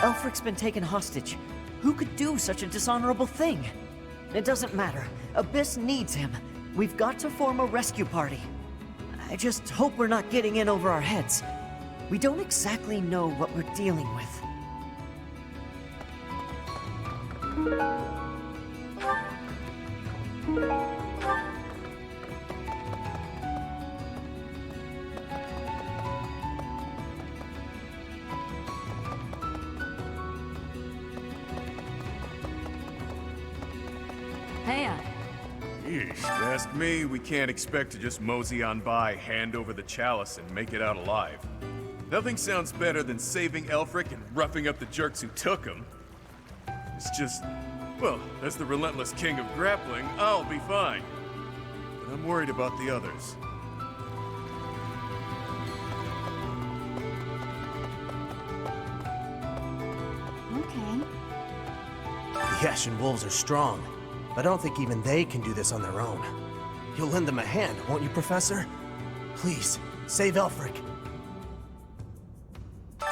Elfric's been taken hostage. Who could do such a dishonorable thing? It doesn't matter. Abyss needs him. We've got to form a rescue party. I just hope we're not getting in over our heads. We don't exactly know what we're dealing with. Hey, Yeesh, ask me, we can't expect to just mosey on by, hand over the chalice, and make it out alive. Nothing sounds better than saving Elfric and roughing up the jerks who took him. It's just, well, as the relentless king of grappling, I'll be fine. But I'm worried about the others. okay. The Ashen Wolves are strong, but I don't think even they can do this on their own. You'll lend them a hand, won't you, Professor? Please, save Elfric.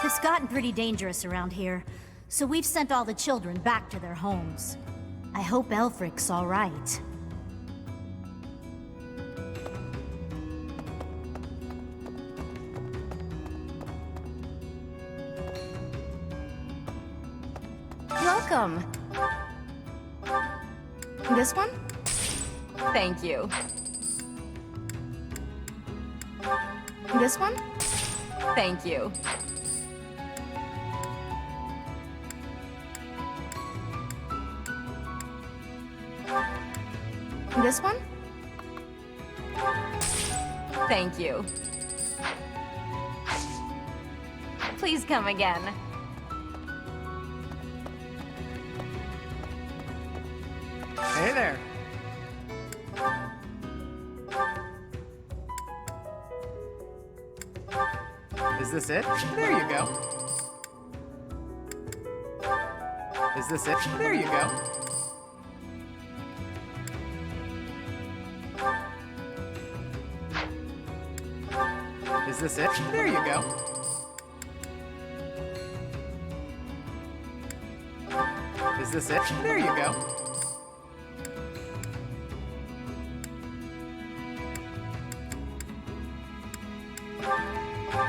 It's gotten pretty dangerous around here, so we've sent all the children back to their homes. I hope Elfric's all right. Welcome. This one? Thank you. This one? Thank you. This one? Thank you. Please come again. Hey there. Is this it? There you go. Is this it? There you go. Is this it? There you go. Is this it? There you go.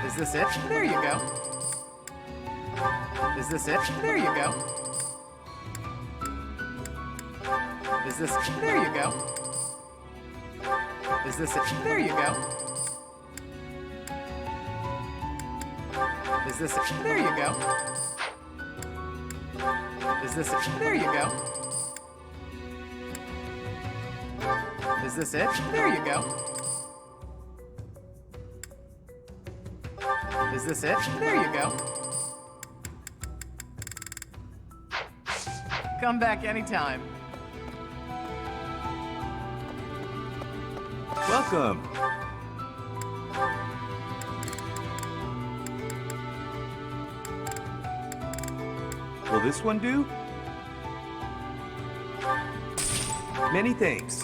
Is this it? There you go. Is this it? There you go. Is this? There you go. Is this it? There you go. Is this it? There you go. Is this it? There you go. Is this it? There you go. Is this it? There you go. Come back anytime. Welcome. Will this one do? Many thanks.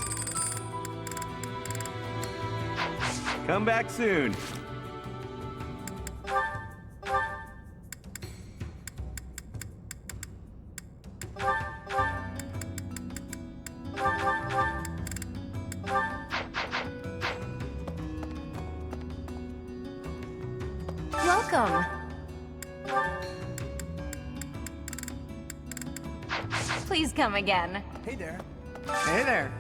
Come back soon. Welcome. Please come again. Hey there. Hey there.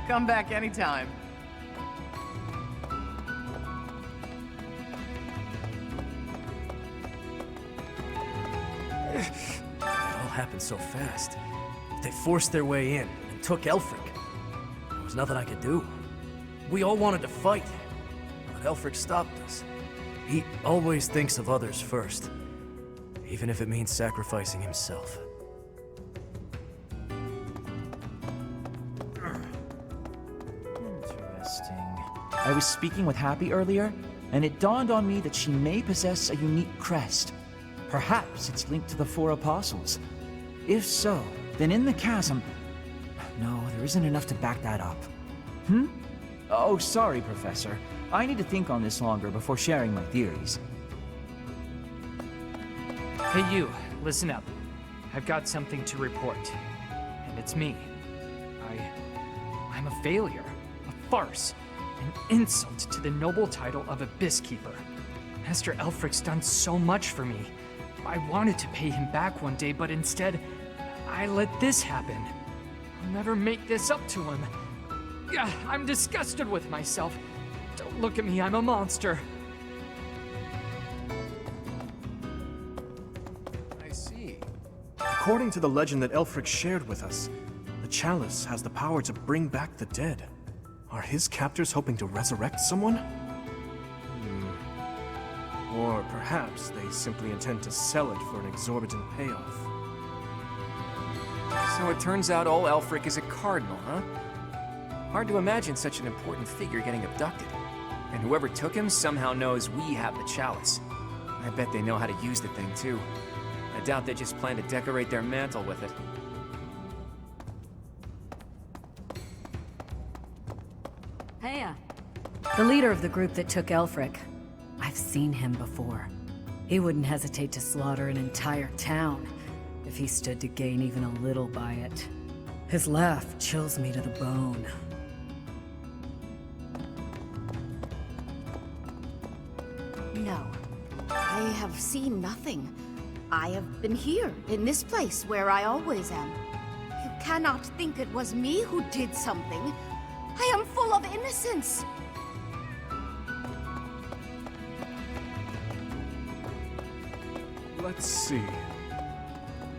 Come back anytime. It all happened so fast. They forced their way in and took Elfric. There was nothing I could do. We all wanted to fight, but Elfric stopped us. He always thinks of others first, even if it means sacrificing himself. Interesting. I was speaking with Happy earlier, and it dawned on me that she may possess a unique crest. Perhaps it's linked to the Four Apostles. If so, then in the chasm... No, there isn't enough to back that up. Oh, sorry, Professor. I need to think on this longer before sharing my theories. Hey you, listen up. I've got something to report. And it's me. I'm a failure. A farce. An insult to the noble title of Abyss Keeper. Master Elfric's done so much for me. I wanted to pay him back one day, but instead, I let this happen. I'll never make this up to him. I'm disgusted with myself. Don't look at me, I'm a monster. I see. According to the legend that Elfric shared with us, the chalice has the power to bring back the dead. Are his captors hoping to resurrect someone? Or perhaps they simply intend to sell it for an exorbitant payoff. So it turns out old Elfric is a cardinal, huh? Hard to imagine such an important figure getting abducted. And whoever took him somehow knows we have the chalice. I bet they know how to use the thing, too. I doubt they just plan to decorate their mantle with it. Heya. The leader of the group that took Elfric. I've seen him before. He wouldn't hesitate to slaughter an entire town if he stood to gain even a little by it. His laugh chills me to the bone. No. I have seen nothing. I have been here, in this place, where I always am. You cannot think it was me who did something. I am full of innocence. Let's see.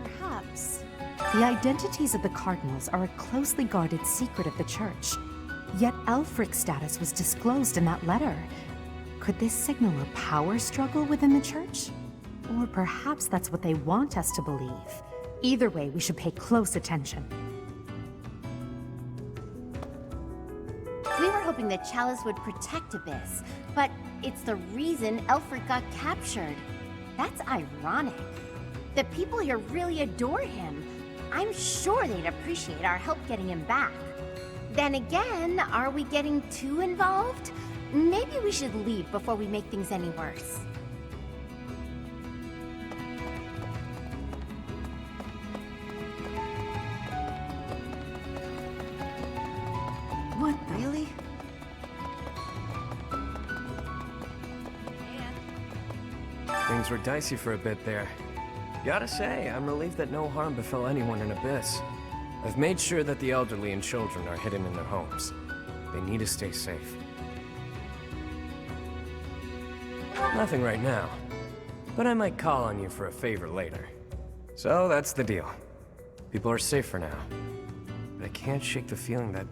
Perhaps. The identities of the Cardinals are a closely guarded secret of the Church. Yet Elfric's status was disclosed in that letter. Could this signal a power struggle within the Church? Or perhaps that's what they want us to believe. Either way, we should pay close attention. We were hoping the chalice would protect Abyss, but it's the reason Elfric got captured. That's ironic. The people here really adore him. I'm sure they'd appreciate our help getting him back. Then again, are we getting too involved? Maybe we should leave before we make things any worse. What the? Really? Things were dicey for a bit there. Gotta say, I'm relieved that no harm befell anyone in Abyss. I've made sure that the elderly and children are hidden in their homes. They need to stay safe. Nothing right now, but I might call on you for a favor later. So that's the deal. People are safe for now. But I can't shake the feeling that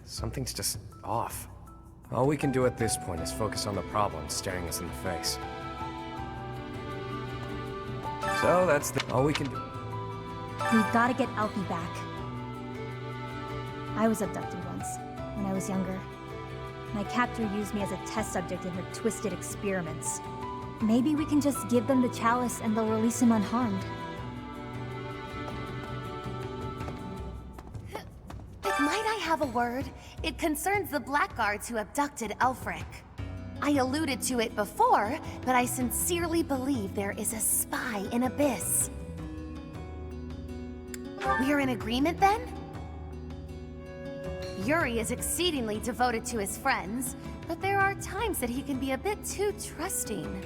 something's just off. All we can do at this point is focus on the problem staring us in the face. So that's all we can do. We've got to get Alfie back. I was abducted once, when I was younger. My captor used me as a test subject in her twisted experiments. Maybe we can just give them the chalice and they'll release him unharmed. Might I have a word? It concerns the Blackguards who abducted Elfric. I alluded to it before, but I sincerely believe there is a spy in Abyss. We're in agreement then? Yuri is exceedingly devoted to his friends, but there are times that he can be a bit too trusting.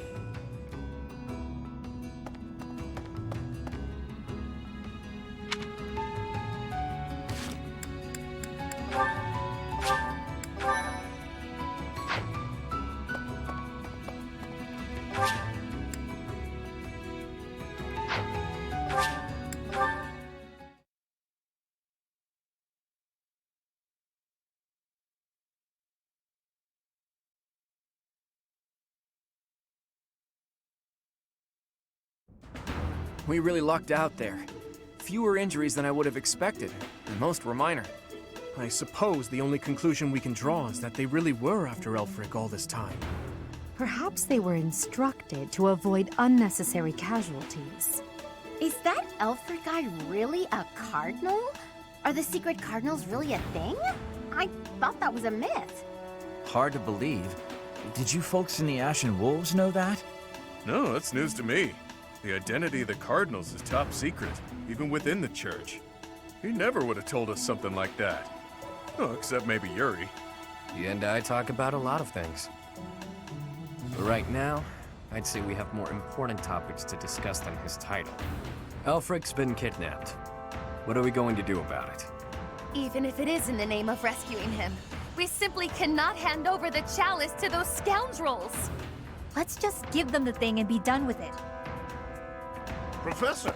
We really lucked out there. Fewer injuries than I would have expected, and most were minor. I suppose the only conclusion we can draw is that they really were after Elfric all this time. Perhaps they were instructed to avoid unnecessary casualties. Is that Elfric guy really a cardinal? Are the secret cardinals really a thing? I thought that was a myth. Hard to believe. Did you folks in the Ashen Wolves know that? No, that's news to me. The identity of the Cardinals is top secret, even within the church. He never would have told us something like that. Oh, except maybe Yuri. He and I talk about a lot of things. But right now, I'd say we have more important topics to discuss than his title. Elfric's been kidnapped. What are we going to do about it? Even if it is in the name of rescuing him, we simply cannot hand over the chalice to those scoundrels. Let's just give them the thing and be done with it. Professor,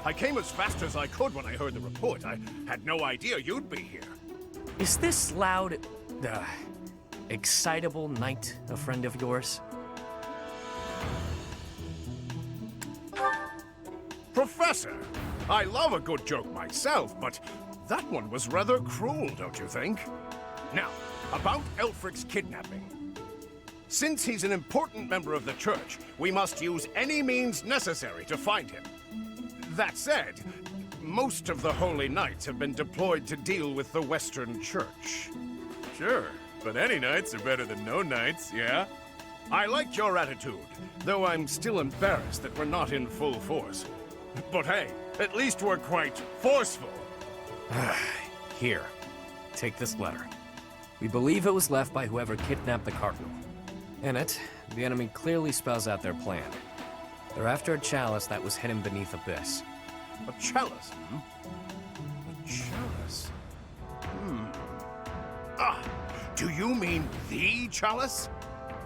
I came as fast as I could when I heard the report. I had no idea you'd be here. Is this loud, excitable knight a friend of yours? Professor, I love a good joke myself, but that one was rather cruel, don't you think? Now, about Elfric's kidnapping. Since he's an important member of the Church, we must use any means necessary to find him. That said, most of the Holy Knights have been deployed to deal with the Western Church. Sure, but any knights are better than no knights, yeah? I liked your attitude, though I'm still embarrassed that we're not in full force. But hey, at least we're quite forceful. Here, take this letter. We believe it was left by whoever kidnapped the Cardinal. In it, the enemy clearly spells out their plan. They're after a chalice that was hidden beneath Abyss. A chalice, hmm? A chalice? Ah, do you mean the chalice?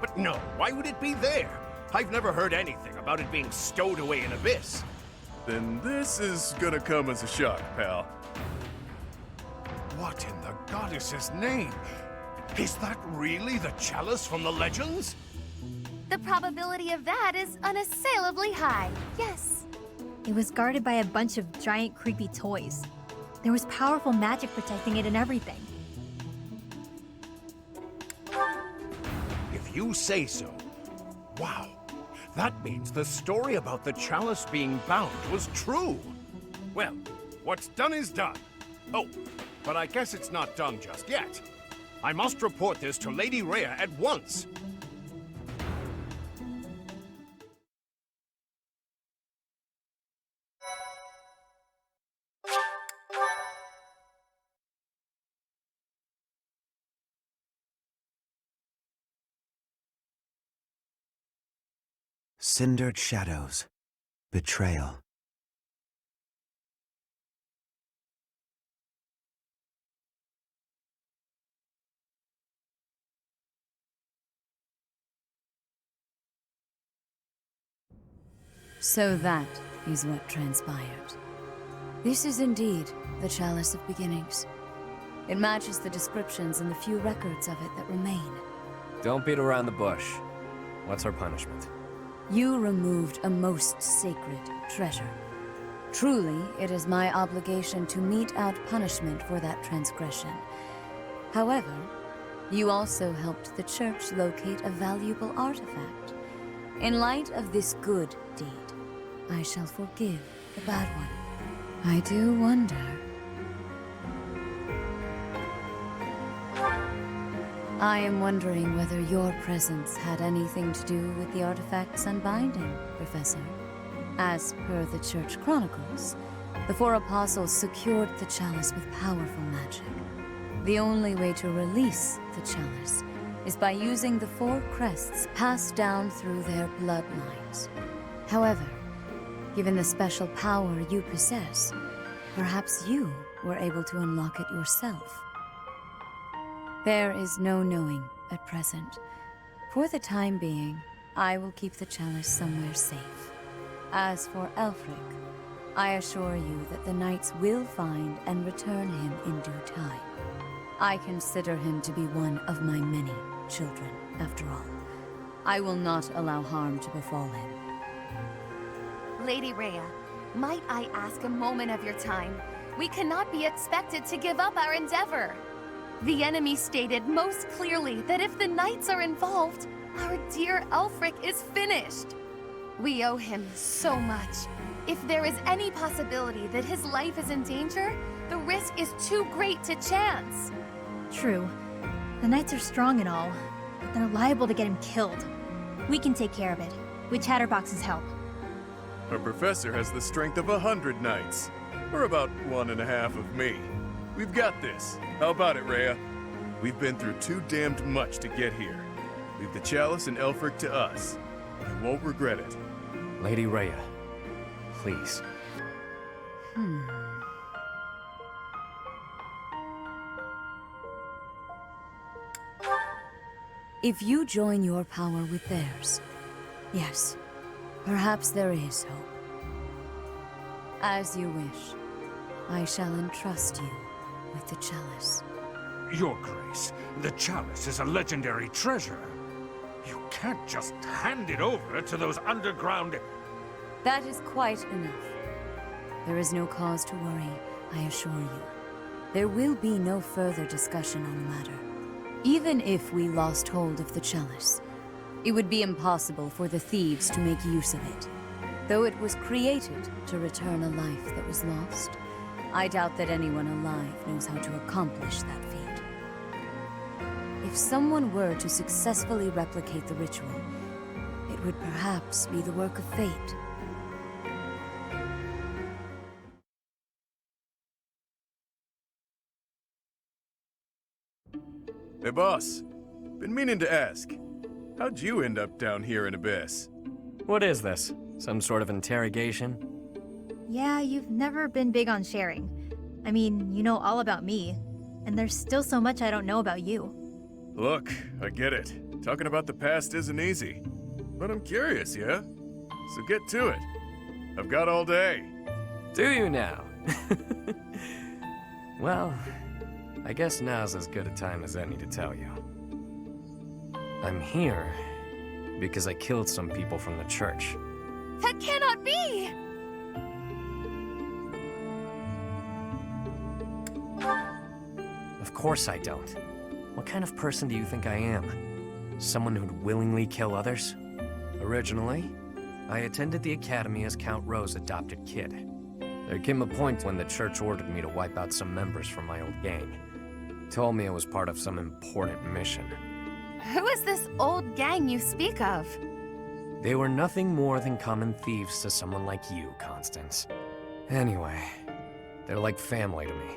But no, why would it be there? I've never heard anything about it being stowed away in Abyss. Then this is gonna come as a shock, pal. What in the goddess's name? Is that really the chalice from the legends? The probability of that is unassailably high, yes. It was guarded by a bunch of giant creepy toys. There was powerful magic protecting it and everything. If you say so. Wow. That means the story about the chalice being bound was true. Well, what's done is done. Oh, but I guess it's not done just yet. I must report this to Lady Rhea at once. Cindered shadows. Betrayal. So that is what transpired. This is indeed the Chalice of Beginnings. It matches the descriptions and the few records of it that remain. Don't beat around the bush. What's our punishment? You removed a most sacred treasure. Truly, it is my obligation to mete out punishment for that transgression. However, you also helped the Church locate a valuable artifact. In light of this good deed, I shall forgive the bad one. I do wonder. I am wondering whether your presence had anything to do with the artifact's unbinding, Professor. As per the Church Chronicles, the four apostles secured the chalice with powerful magic. The only way to release the chalice is by using the four crests passed down through their bloodlines. However, given the special power you possess, perhaps you were able to unlock it yourself. There is no knowing at present. For the time being, I will keep the chalice somewhere safe. As for Elfric, I assure you that the knights will find and return him in due time. I consider him to be one of my many children, after all. I will not allow harm to befall him. Lady Rhea, might I ask a moment of your time? We cannot be expected to give up our endeavor. The enemy stated most clearly that if the knights are involved, our dear Elfric is finished. We owe him so much. If there is any possibility that his life is in danger, the risk is too great to chance. True, The knights are strong and all, but they're liable to get him killed. We can take care of it, with Chatterbox's help. Our professor has the strength of 100 knights, or about 1.5 of me. We've got this. How about it, Rhea? We've been through too damned much to get here. Leave the chalice and Elfric to us. You won't regret it. Lady Rhea, please. If you join your power with theirs, yes, perhaps there is hope. As you wish, I shall entrust you with the chalice. Your Grace, the chalice is a legendary treasure. You can't just hand it over to those underground... That is quite enough. There is no cause to worry, I assure you. There will be no further discussion on the matter. Even if we lost hold of the chalice, it would be impossible for the thieves to make use of it. Though it was created to return a life that was lost, I doubt that anyone alive knows how to accomplish that feat. If someone were to successfully replicate the ritual, it would perhaps be the work of fate. Hey, boss. Been meaning to ask. How'd you end up down here in Abyss? What is this? Some sort of interrogation? Yeah, you've never been big on sharing. I mean, you know all about me, and there's still so much I don't know about you. Look, I get it. Talking about the past isn't easy. But I'm curious, yeah? So get to it. I've got all day. Do you now? Well, I guess now's as good a time as any to tell you. I'm here because I killed some people from the church. That cannot be! Of course I don't. What kind of person do you think I am? Someone who'd willingly kill others? Originally, I attended the academy as Count Rowe's adopted kid. There came a point when the church ordered me to wipe out some members from my old gang. Told me it was part of some important mission. Who is this old gang you speak of? They were nothing more than common thieves to someone like you, Constance. Anyway, they're like family to me.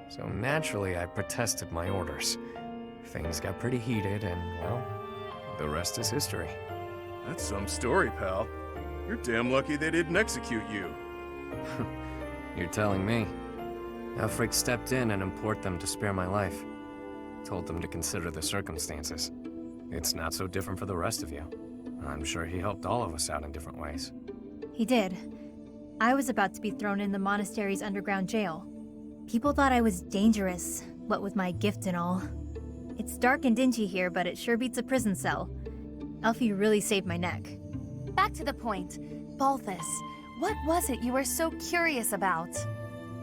So naturally, I protested my orders. Things got pretty heated, and, well, the rest is history. That's some story, pal. You're damn lucky they didn't execute you. You're telling me. Elfric stepped in and implored them to spare my life. Told them to consider the circumstances. It's not so different for the rest of you. I'm sure he helped all of us out in different ways. He did. I was about to be thrown in the monastery's underground jail. People thought I was dangerous, what with my gift and all. It's dark and dingy here, but it sure beats a prison cell. Elfie really saved my neck. Back to the point. Balthus, what was it you were so curious about?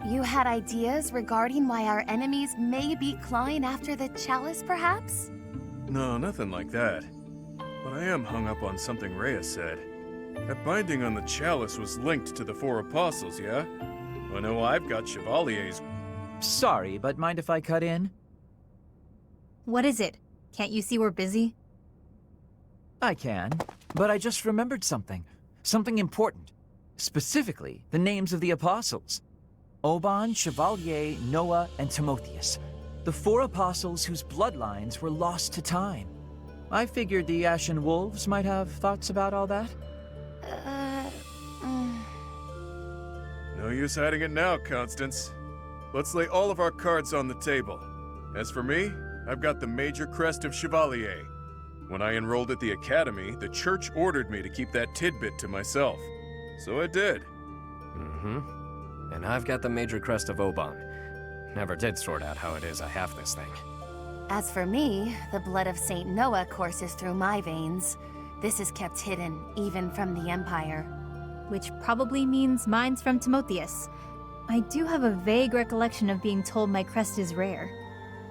You had ideas regarding why our enemies may be clawing after the chalice, perhaps? No, nothing like that. But I am hung up on something Rhea said. That binding on the chalice was linked to the 4 apostles, yeah? I know I've got Chevalier's... Sorry, but mind if I cut in? What is it? Can't you see we're busy? I can, but I just remembered something. Something important. Specifically, the names of the apostles. Oban, Chevalier, Noah, and Timotheus. The 4 apostles whose bloodlines were lost to time. I figured the Ashen Wolves might have thoughts about all that. No use hiding it now, Constance. Let's lay all of our cards on the table. As for me, I've got the major crest of Chevalier. When I enrolled at the academy, the church ordered me to keep that tidbit to myself. So I did. Mm-hmm. And I've got the major crest of Oban. Never did sort out how it is I have this thing. As for me, the blood of Saint Noah courses through my veins. This is kept hidden, even from the Empire. Which probably means mine's from Timotheus. I do have a vague recollection of being told my crest is rare.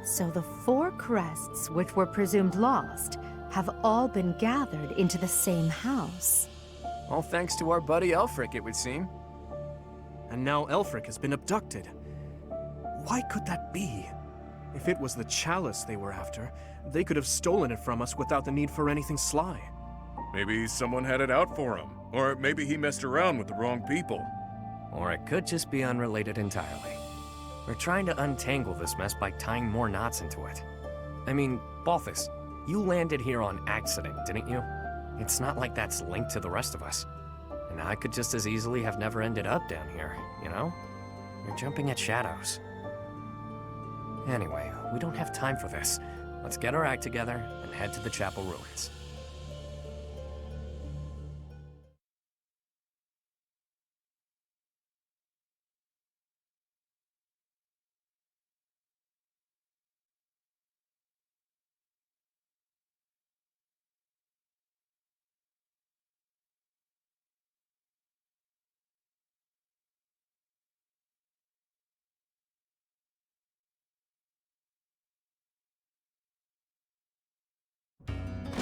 So the 4 crests, which were presumed lost, have all been gathered into the same house. All thanks to our buddy Elfric, it would seem. And now Elfric has been abducted. Why could that be? If it was the chalice they were after, they could have stolen it from us without the need for anything sly. Maybe someone had it out for him. Or maybe he messed around with the wrong people. Or it could just be unrelated entirely. We're trying to untangle this mess by tying more knots into it. I mean, Balthus, you landed here on accident, didn't you? It's not like that's linked to the rest of us. And I could just as easily have never ended up down here, you know? You're jumping at shadows. Anyway, we don't have time for this. Let's get our act together and head to the chapel ruins.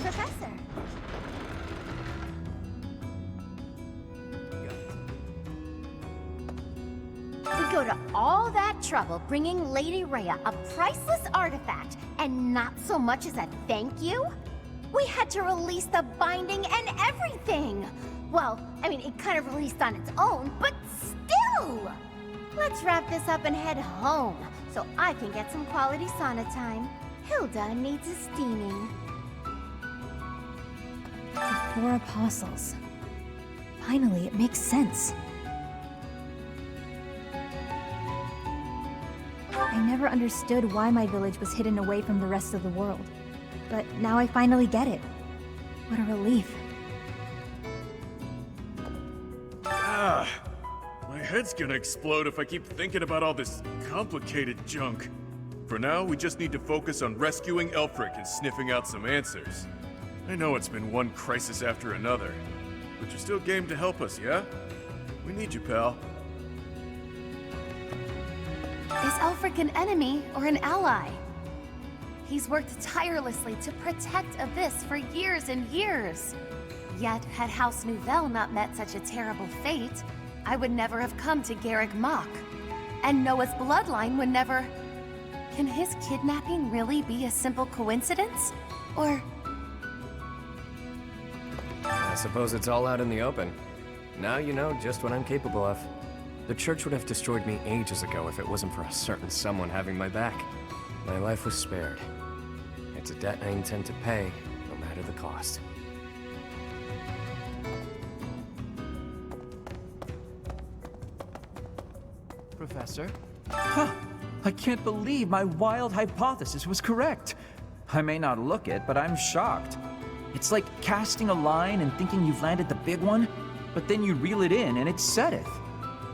Professor. We go to all that trouble bringing Lady Rhea a priceless artifact, and not so much as a thank you? We had to release the binding and everything! Well, I mean, it kind of released on its own, but still! Let's wrap this up and head home, so I can get some quality sauna time. Hilda needs a steaming. The 4 apostles. Finally, it makes sense. I never understood why my village was hidden away from the rest of the world. But now I finally get it. What a relief. Ah, my head's gonna explode if I keep thinking about all this complicated junk. For now, we just need to focus on rescuing Elfric and sniffing out some answers. I know it's been one crisis after another, but you're still game to help us, yeah? We need you, pal. Is Elfric an enemy or an ally? He's worked tirelessly to protect Abyss for years and years. Yet, had House Nouvelle not met such a terrible fate, I would never have come to Garrick Mach. And Noah's bloodline would never... Can his kidnapping really be a simple coincidence? Or... I suppose it's all out in the open. Now you know just what I'm capable of. The church would have destroyed me ages ago if it wasn't for a certain someone having my back. My life was spared. It's a debt I intend to pay, no matter the cost. Professor? Huh! I can't believe my wild hypothesis was correct. I may not look it, but I'm shocked. It's like casting a line and thinking you've landed the big one, but then you reel it in and it setteth.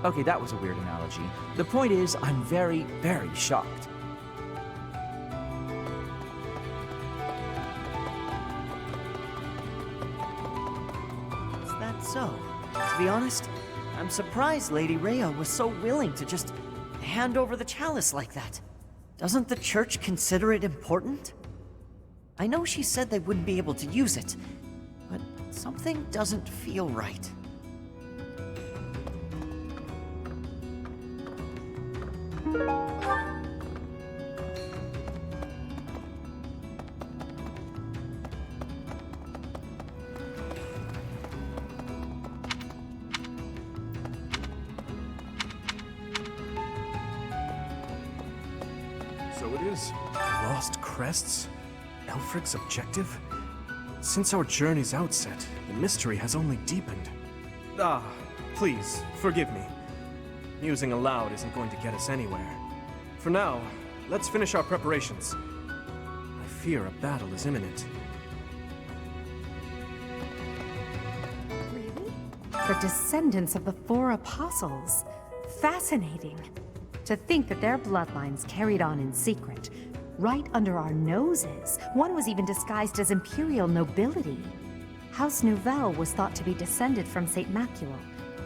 Okay, that was a weird analogy. The point is, I'm very, very shocked. Is that so? To be honest, I'm surprised Lady Rhea was so willing to just hand over the chalice like that. Doesn't the church consider it important? I know she said they wouldn't be able to use it, but something doesn't feel right. So it is. Lost crests? Elfric's objective? Since our journey's outset, the mystery has only deepened. Ah, please, forgive me. Musing aloud isn't going to get us anywhere. For now, let's finish our preparations. I fear a battle is imminent. The descendants of the 4 apostles. Fascinating. To think that their bloodlines carried on in secret, right under our noses. One was even disguised as imperial nobility. House Nouvelle was thought to be descended from St. Macule,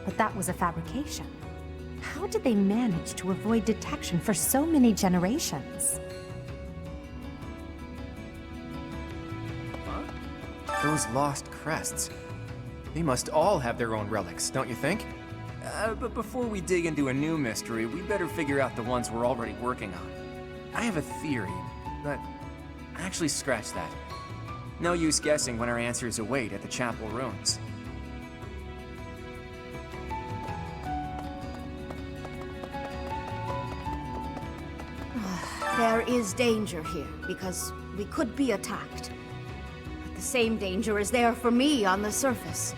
but that was a fabrication. How did they manage to avoid detection for so many generations? Those lost crests. They must all have their own relics, don't you think? But before we dig into a new mystery, we better figure out the ones we're already working on. I have a theory, but actually scratch that. No use guessing when our answers await at the chapel ruins. There is danger here, because we could be attacked. But the same danger is there for me on the surface.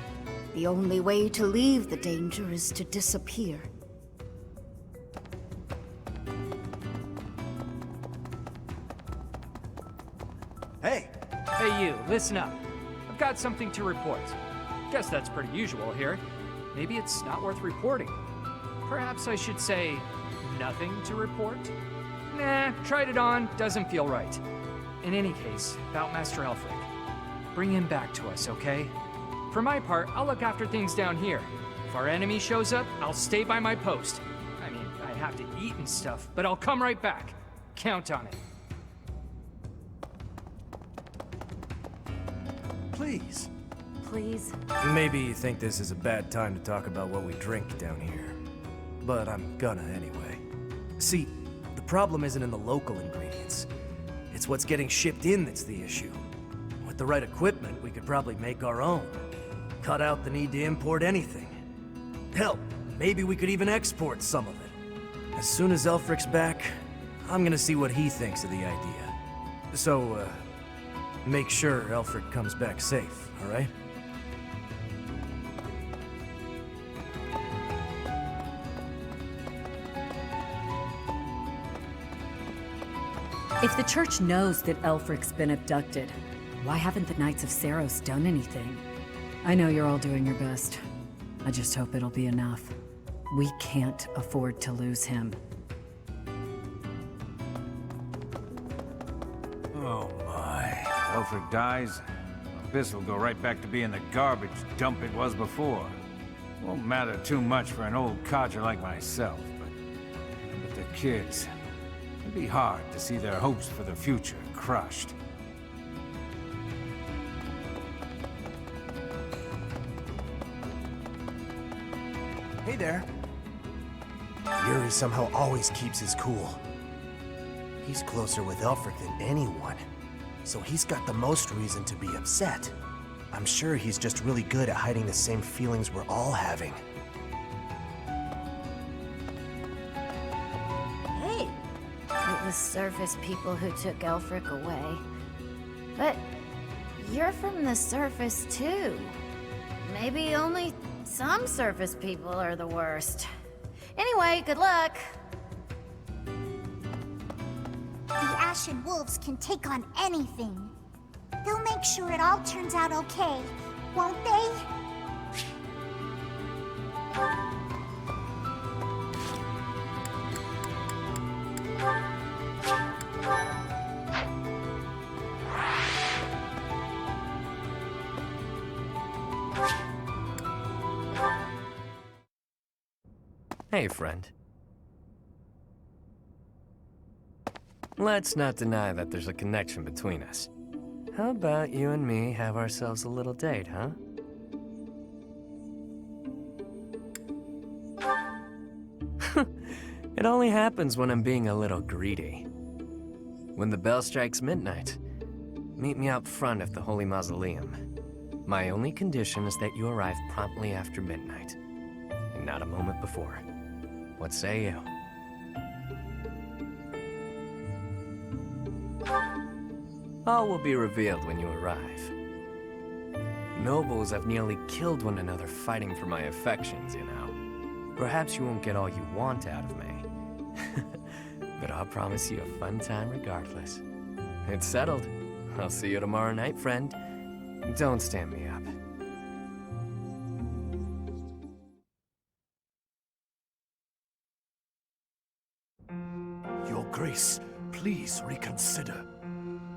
The only way to leave the danger is to disappear. Hey, you, listen up. I've got something to report. Guess that's pretty usual here. Maybe it's not worth reporting. Perhaps I should say, nothing to report? Nah, tried it on, doesn't feel right. In any case, about Master Elfric. Bring him back to us, okay? For my part, I'll look after things down here. If our enemy shows up, I'll stay by my post. I mean, I have to eat and stuff, but I'll come right back. Count on it. Please. Please? Maybe you think this is a bad time to talk about what we drink down here. But I'm gonna anyway. See, the problem isn't in the local ingredients. It's what's getting shipped in that's the issue. With the right equipment, we could probably make our own. Cut out the need to import anything. Hell, maybe we could even export some of it. As soon as Elfric's back, I'm gonna see what he thinks of the idea. So, make sure Elfric comes back safe, alright? If the church knows that Elfric's been abducted, why haven't the Knights of Seiros done anything? I know you're all doing your best. I just hope it'll be enough. We can't afford to lose him. Oh my. Elfric dies, Abyss will go right back to being the garbage dump it was before. Won't matter too much for an old codger like myself, but the kids... It'd be hard to see their hopes for the future crushed. Hey there. Yuri somehow always keeps his cool. He's closer with Elfric than anyone, so he's got the most reason to be upset. I'm sure he's just really good at hiding the same feelings we're all having. Hey! It was surface people who took Elfric away. But you're from the surface too. Maybe only some surface people are the worst. Anyway, good luck. The Ashen Wolves can take on anything. They'll make sure it all turns out okay, won't they? Hey, friend. Let's not deny that there's a connection between us. How about you and me have ourselves a little date, huh? It only happens when I'm being a little greedy. When the bell strikes midnight, meet me out front of the Holy Mausoleum. My only condition is that you arrive promptly after midnight, and not a moment before. What say you? All will be revealed when you arrive. Nobles have nearly killed one another fighting for my affections, you know. Perhaps you won't get all you want out of me. But I'll promise you a fun time regardless. It's settled. I'll see you tomorrow night, friend. Don't stand me up. Your Grace, please reconsider.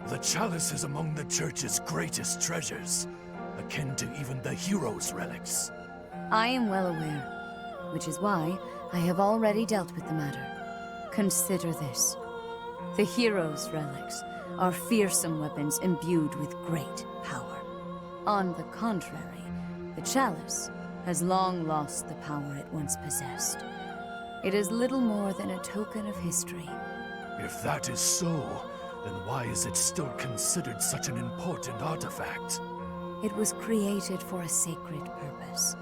The chalice is among the Church's greatest treasures, akin to even the heroes' relics. I am well aware, which is why I have already dealt with the matter. Consider this. The heroes' relics are fearsome weapons imbued with great power. On the contrary, the chalice has long lost the power it once possessed. It is little more than a token of history. If that is so, then why is it still considered such an important artifact? It was created for a sacred purpose.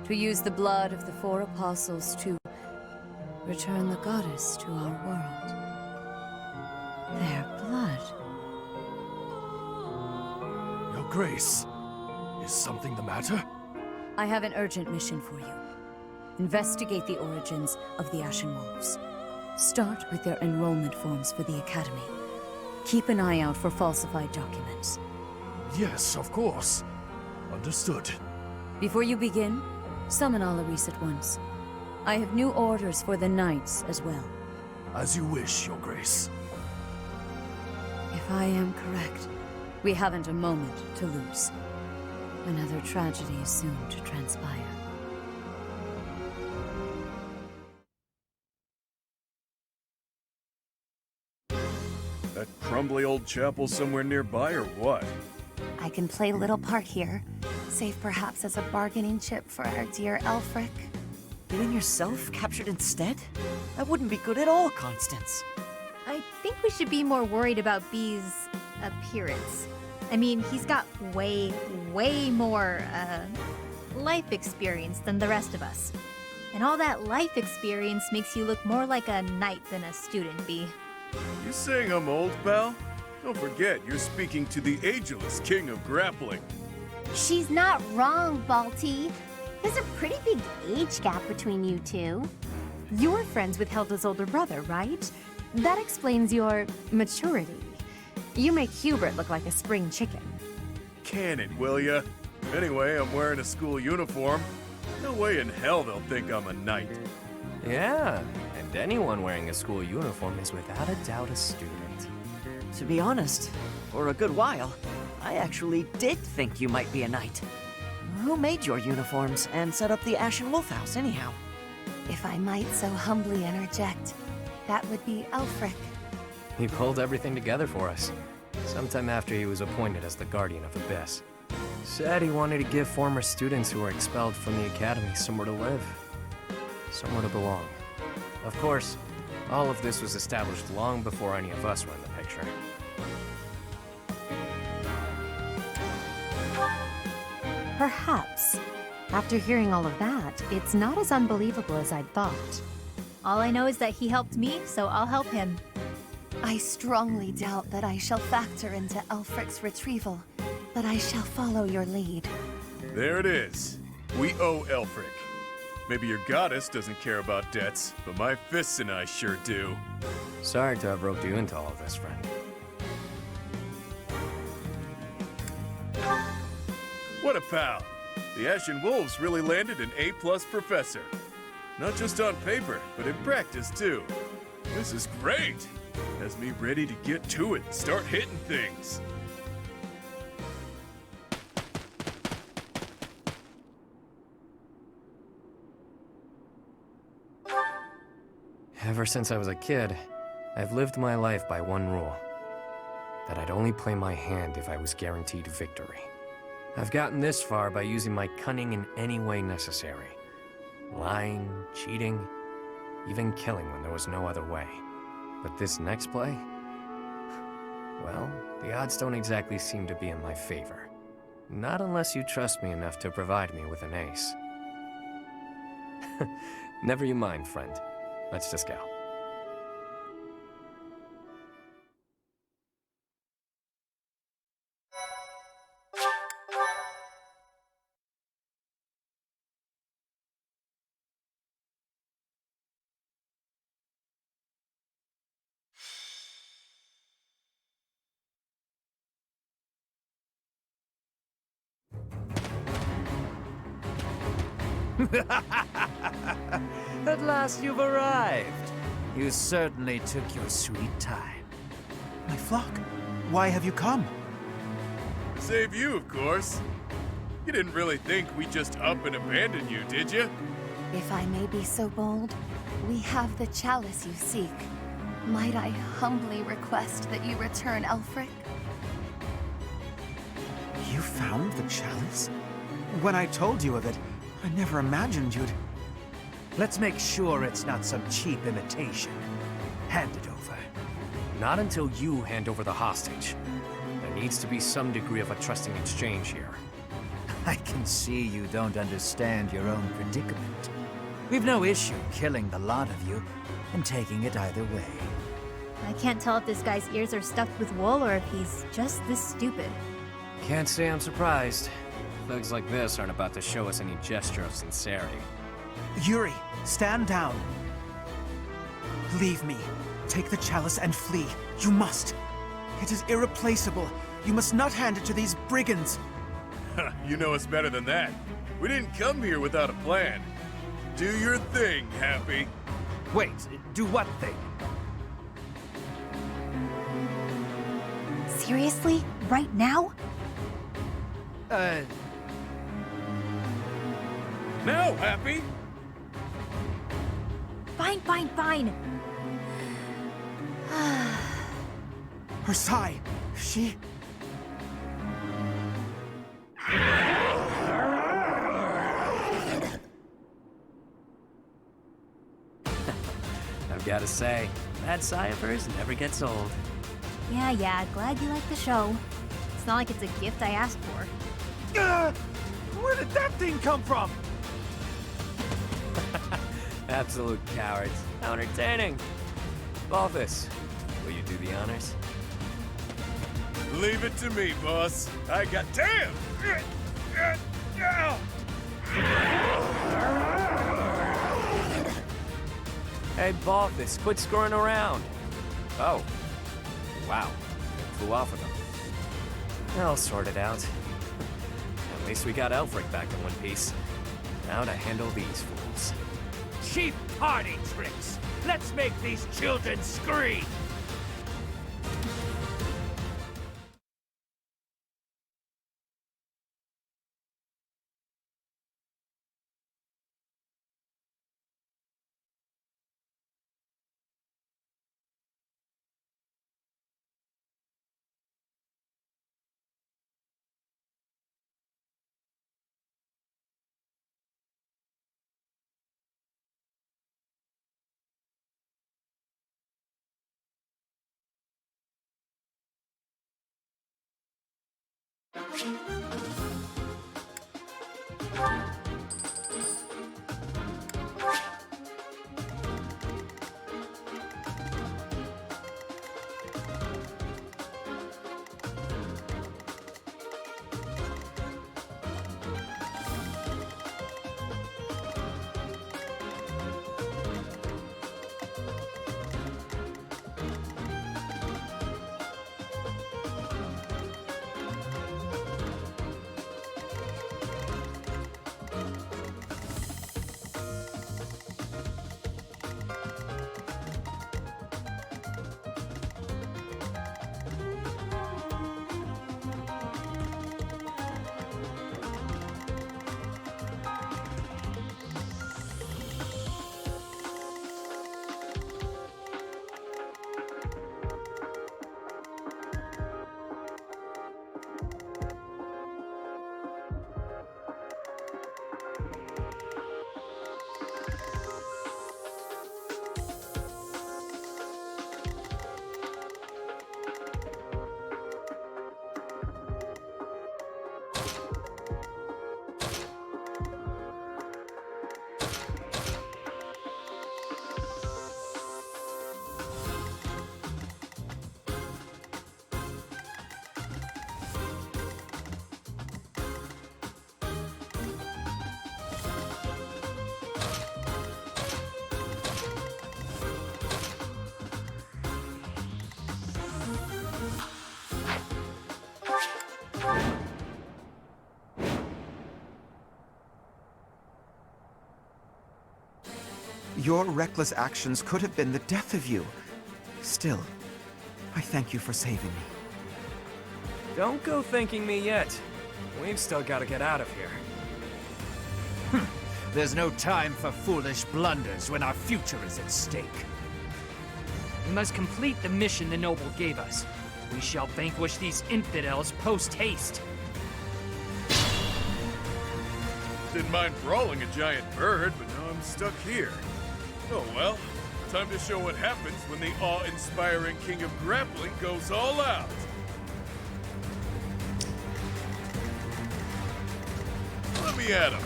To use the blood of the 4 apostles to return the goddess to our world. Their blood. Your Grace, is something the matter? I have an urgent mission for you. Investigate the origins of the Ashen Wolves. Start with their enrollment forms for the Academy. Keep an eye out for falsified documents. Yes, of course. Understood. Before you begin, summon Alaris at once. I have new orders for the Knights as well. As you wish, Your Grace. If I am correct, we haven't a moment to lose. Another tragedy is soon to transpire. That crumbly old chapel somewhere nearby, or what? I can play little part here, save perhaps as a bargaining chip for our dear Elfric. Getting yourself captured instead? That wouldn't be good at all, Constance. I think we should be more worried about B's appearance. I mean, he's got way more, life experience than the rest of us. And all that life experience makes you look more like a knight than a student, B. You saying I'm old, pal? Don't forget, you're speaking to the ageless king of grappling. She's not wrong, Balti. There's a pretty big age gap between you two. You're friends with Hilda's older brother, right? That explains your maturity. You make Hubert look like a spring chicken. Can it, will ya? Anyway, I'm wearing a school uniform. No way in hell they'll think I'm a knight. Yeah, and anyone wearing a school uniform is without a doubt a student. To be honest, for a good while, I actually did think you might be a knight. Who made your uniforms and set up the Ashen Wolf House, anyhow? If I might so humbly interject, that would be Elfric. He pulled everything together for us, sometime after he was appointed as the Guardian of Abyss. Said he wanted to give former students who were expelled from the Academy somewhere to live, somewhere to belong. Of course, all of this was established long before any of us were in the picture. Perhaps. After hearing all of that, it's not as unbelievable as I'd thought. All I know is that he helped me, so I'll help him. I strongly doubt that I shall factor into Elfric's retrieval, but I shall follow your lead. There it is. We owe Elfric. Maybe your goddess doesn't care about debts, but my fists and I sure do. Sorry to have roped you into all of this, friend. What a pal! The Ashen Wolves really landed an A-plus professor. Not just on paper, but in practice too. This is great! Has me ready to get to it and start hitting things. Ever since I was a kid, I've lived my life by one rule. That I'd only play my hand if I was guaranteed victory. I've gotten this far by using my cunning in any way necessary. Lying, cheating, even killing when there was no other way. But this next play? Well, the odds don't exactly seem to be in my favor. Not unless you trust me enough to provide me with an ace. Never you mind, friend. Let's just go. At last you've arrived. You certainly took your sweet time. My flock, why have you come? Save you, of course. You didn't really think we'd just up and abandon you, did you? If I may be so bold, we have the chalice you seek. Might I humbly request that you return Elfric? You found the chalice? When I told you of it, I never imagined you'd... Let's make sure it's not some cheap imitation. Hand it over. Not until you hand over the hostage. There needs to be some degree of a trusting exchange here. I can see you don't understand your own predicament. We've no issue killing the lot of you and taking it either way. I can't tell if this guy's ears are stuffed with wool or if he's just this stupid. Can't say I'm surprised. Thugs like this aren't about to show us any gesture of sincerity. Yuri, stand down. Leave me. Take the chalice and flee. You must. It is irreplaceable. You must not hand it to these brigands. You know us better than that. We didn't come here without a plan. Do your thing, Happy. Wait, do what thing? Seriously? Right now? Now, Happy! Fine. Her sigh. She... I've gotta say, that sigh of hers never gets old. Yeah, glad you like the show. It's not like it's a gift I asked for. Where did that thing come from? Absolute cowards. How entertaining. Balthus, will you do the honors? Leave it to me, boss. I got... Damn! Hey, Balthus, quit screwing around. Oh. Wow. Flew off of them. I'll sort it out. At least we got Elfric back in one piece. Now to handle these fools. Cheap party tricks! Let's make these children scream! Your reckless actions could have been the death of you. Still, I thank you for saving me. Don't go thanking me yet. We've still got to get out of here. There's no time for foolish blunders when our future is at stake. We must complete the mission the noble gave us. We shall vanquish these infidels post-haste. Didn't mind brawling a giant bird, but now I'm stuck here. Oh well, Time to show what happens when the awe-inspiring King of Grappling goes all out. Let me at him.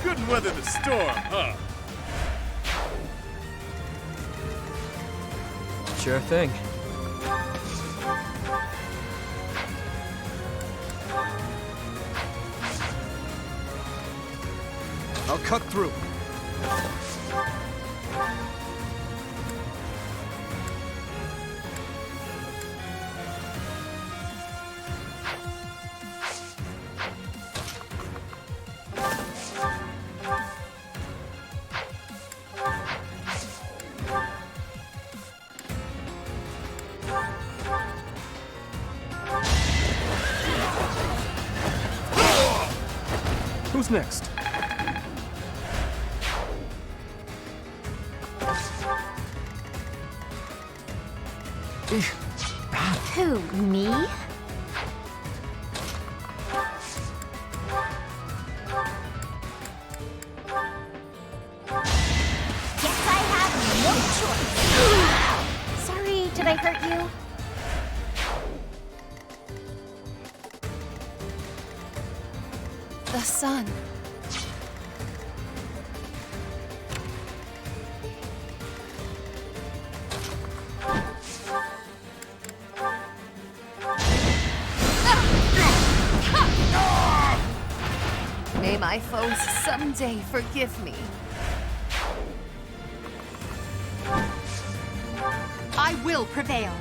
Couldn't weather the storm, huh? Sure thing. I'll cut through. Who's next? Who, me? Guess I have no choice. Sorry, did I hurt you? The sun. May my foes someday forgive me. I will prevail.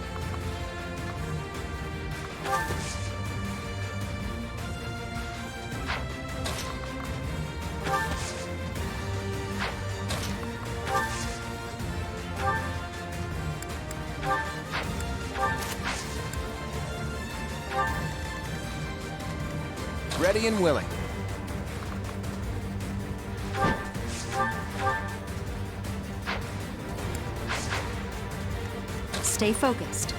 Ready and willing. Stay focused.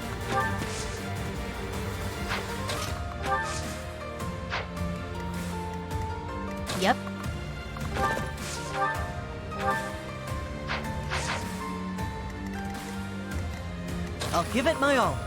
Yep. I'll give it my all.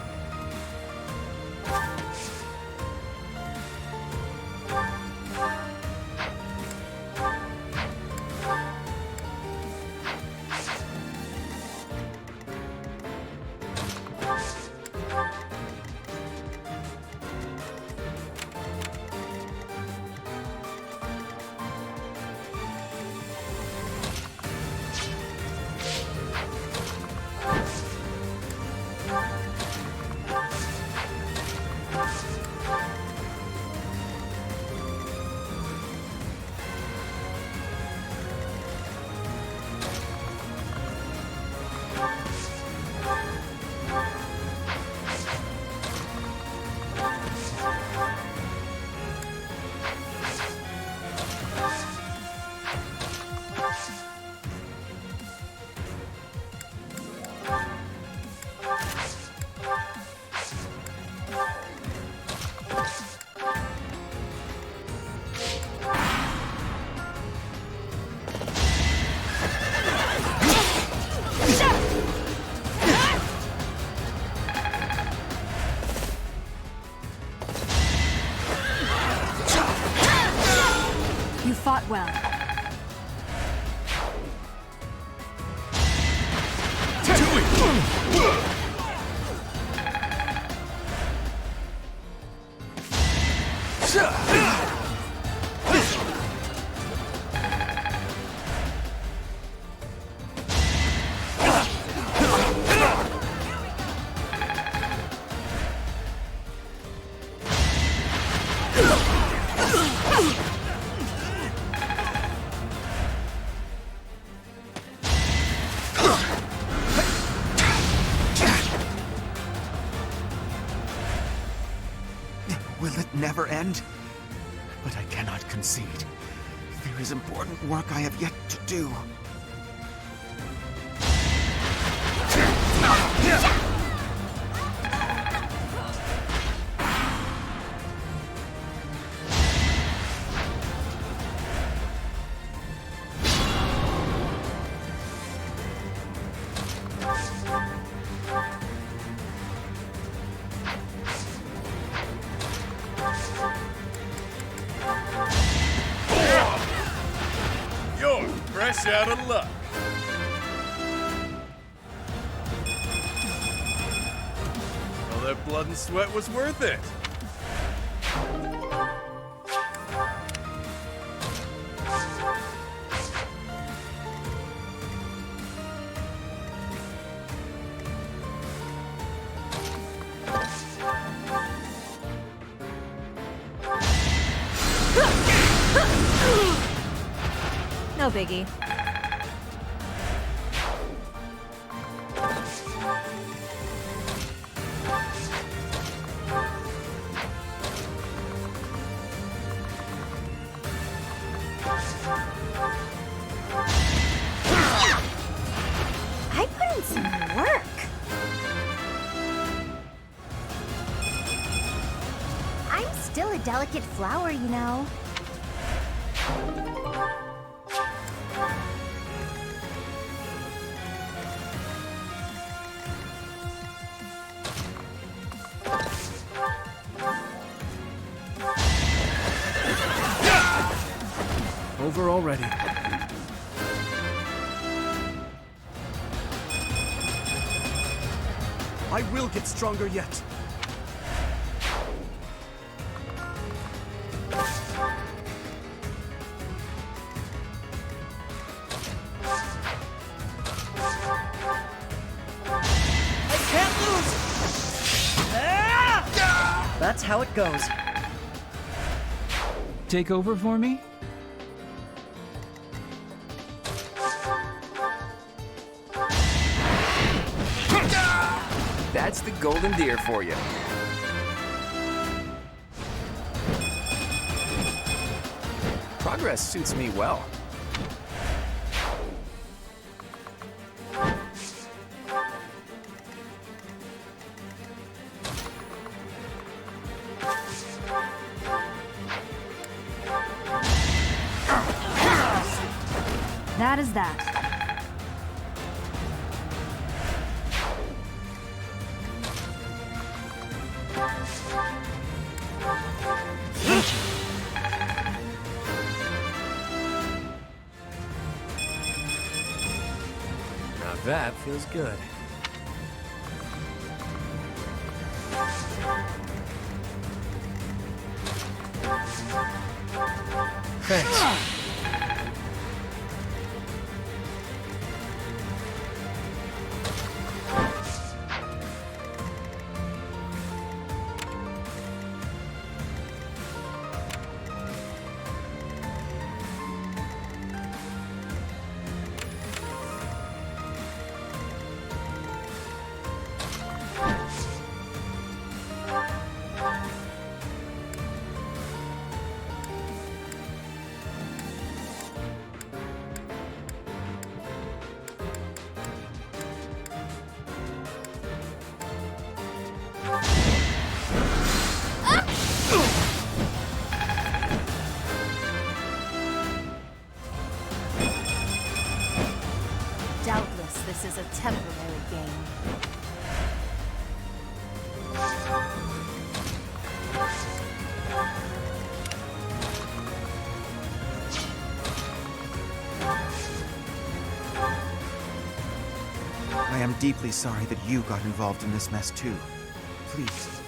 You fought well. end. But I cannot concede. There is important work I have yet to do. You're fresh out of luck. All that blood and sweat was worth it. No biggie. I put in some work. I'm still a delicate flower, you know. Over already. I will get stronger yet. I can't lose! Ah! That's how it goes. Take over for me? That's the golden deer for you. Progress suits me well. That is that. Now that feels good. Thanks. Doubtless, this is a temporary game. I am deeply sorry that you got involved in this mess too. Please.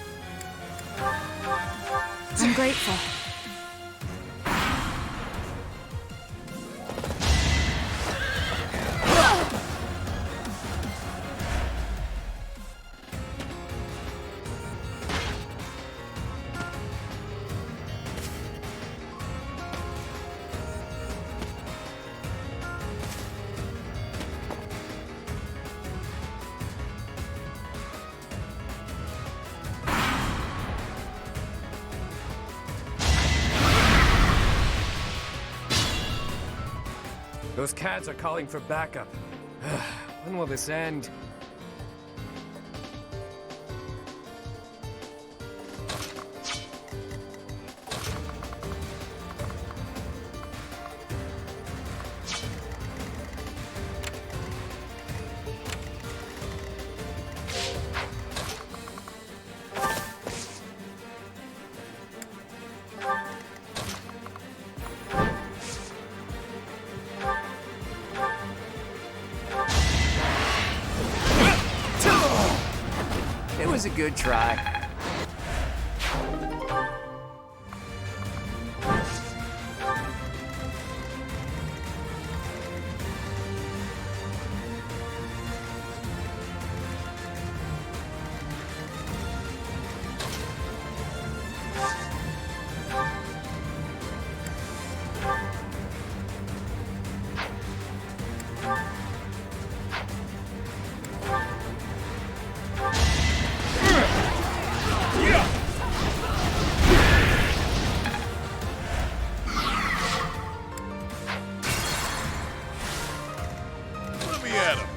I'm grateful. Those cats are calling for backup. When will this end? It was a good try. Let me at him.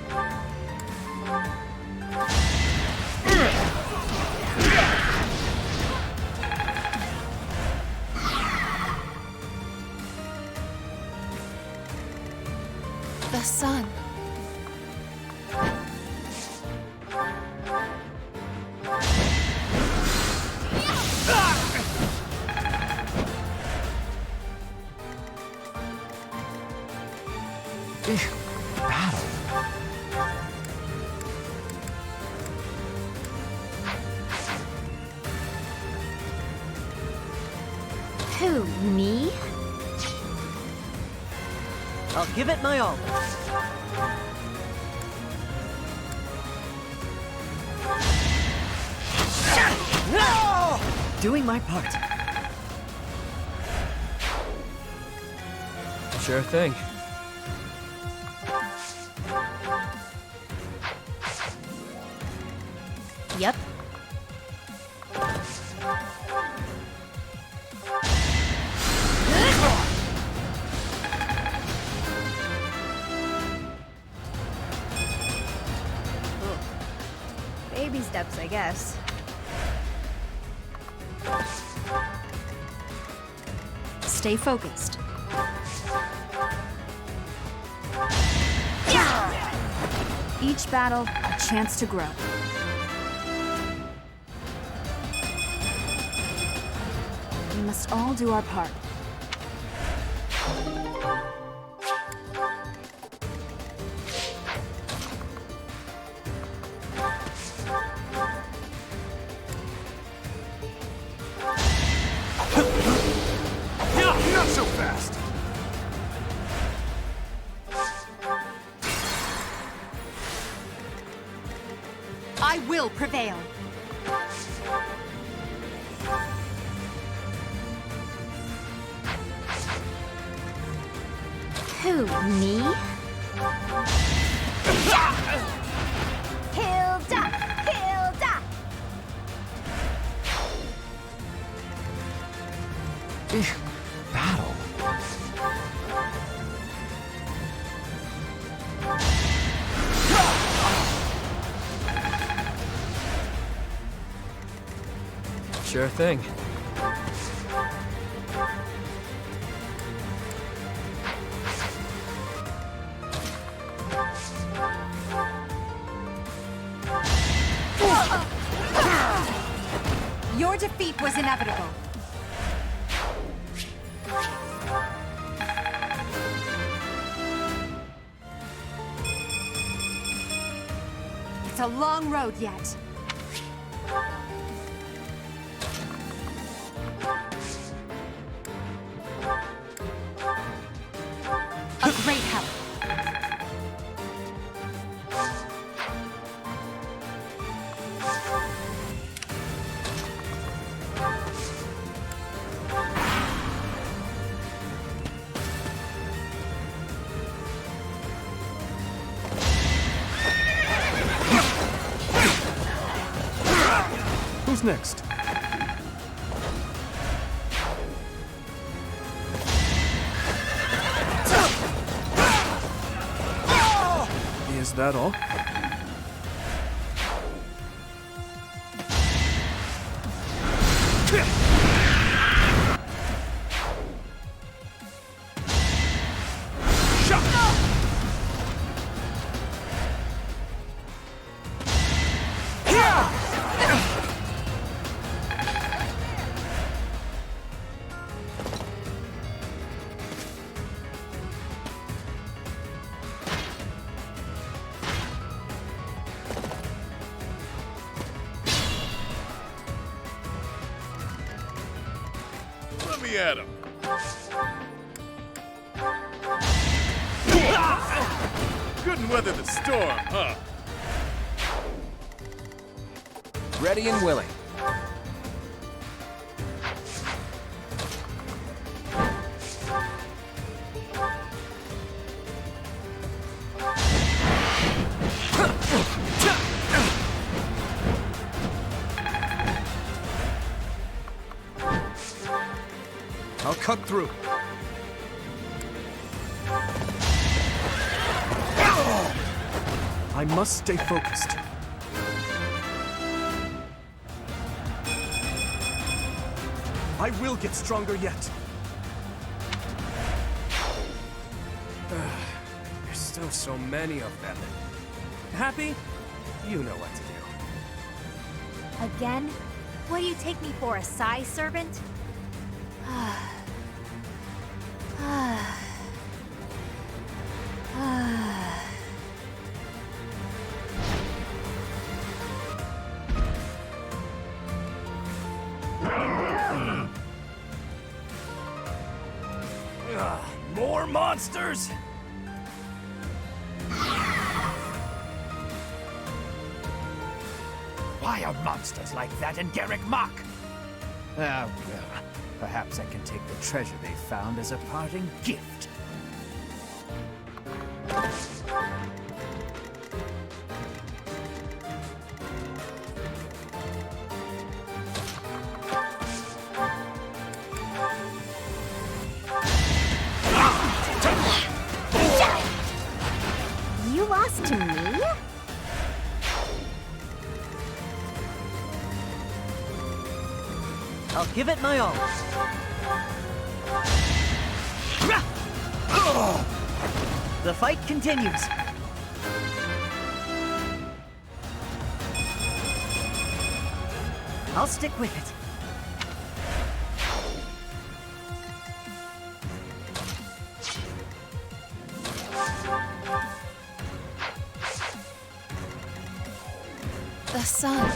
The sun. Battle. Who, me? I'll give it my all. No! Doing my part. Sure thing. Yep. Baby steps, I guess. Stay focused. Each battle, a chance to grow. We must all do our part. Not so fast! I will prevail. Who, me? Hilda! Hilda! Battle. Sure thing. Your defeat was inevitable. It's a long road yet. A great help. Who's next? that all? Let me at him. Couldn't weather the storm, huh? Ready and willing. I'll cut through. I must stay focused. I will get stronger yet. There's still so many of them. Happy? You know what to do. Again? What do you take me for, a Psy servant? More monsters? Why are monsters like that in Garrick Mach? Well, perhaps I can take the treasure they found as a parting gift. You lost to me? I'll give it my all. The fight continues. I'll stick with it. The sun.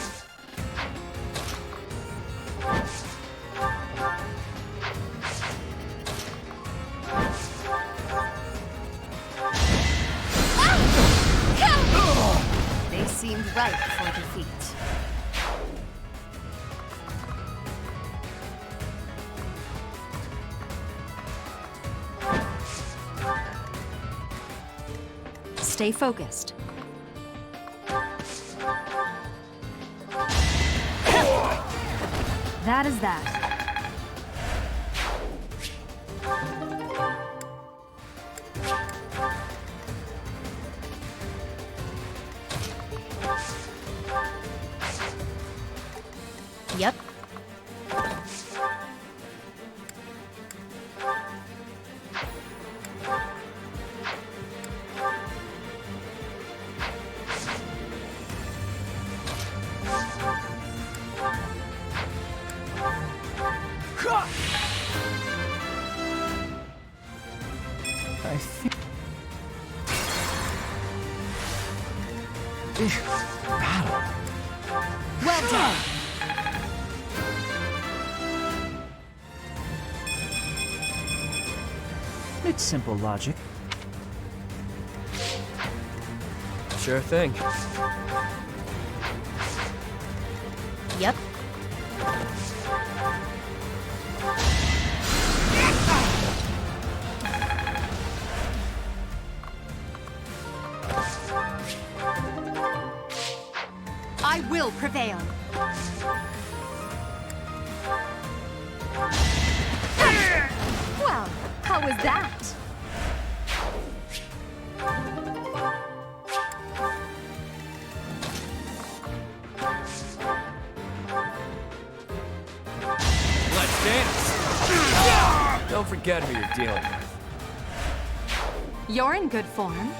They seemed ripe for defeat. Stay focused. That is that. Yep. I think... Battle. Well done. It's simple logic. Sure thing. Yep. I will prevail. Well, how was that? forget who you're dealing with. You're in good form.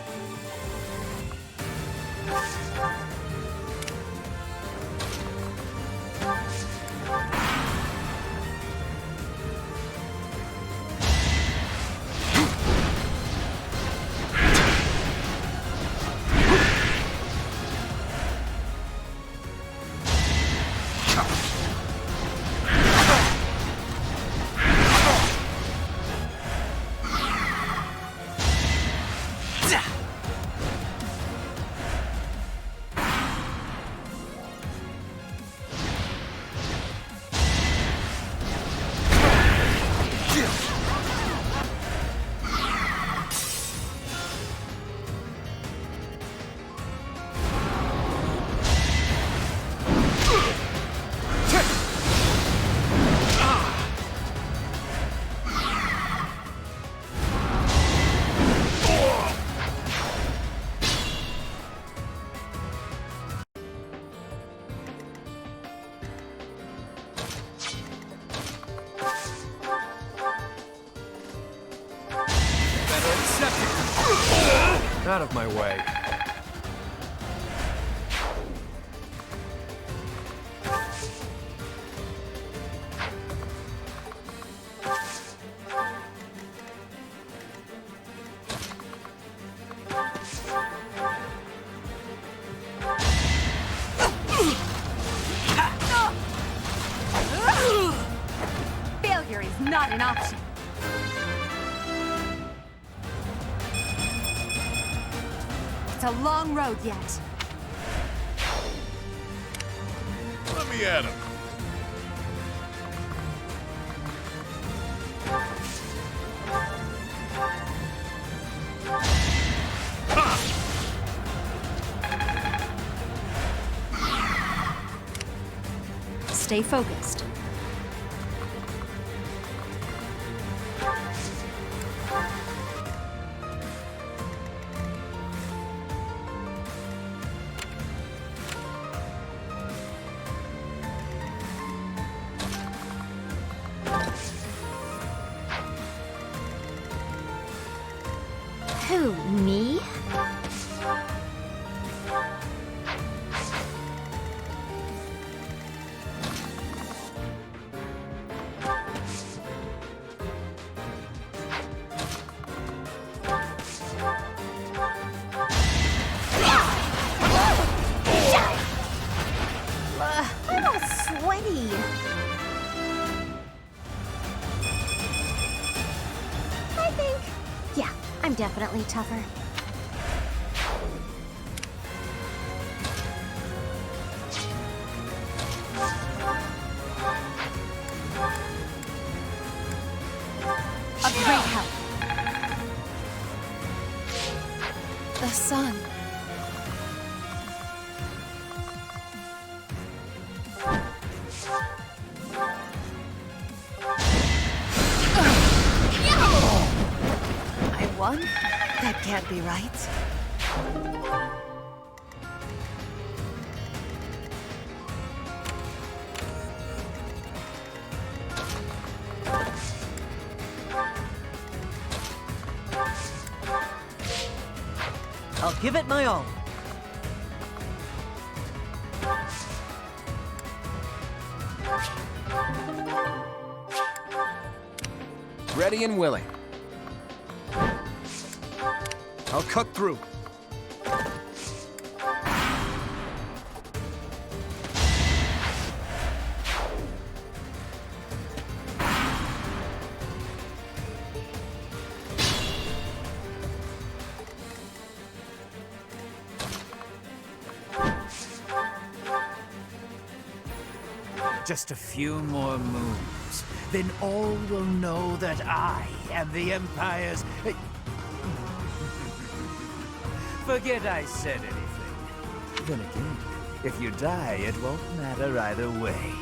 Out of my way. Failure is not an option. It's a long road yet. Let me at him. Stay focused. Who, me? I'm all sweaty. I think, yeah, I'm definitely tougher. A great help. The sun. I won? That can't be right. I'll give it my all. Ready and willing. I'll cut through. Just a few more moves, then all will know that I am the Empire's... Forget I said anything. Then again, if you die, it won't matter either way.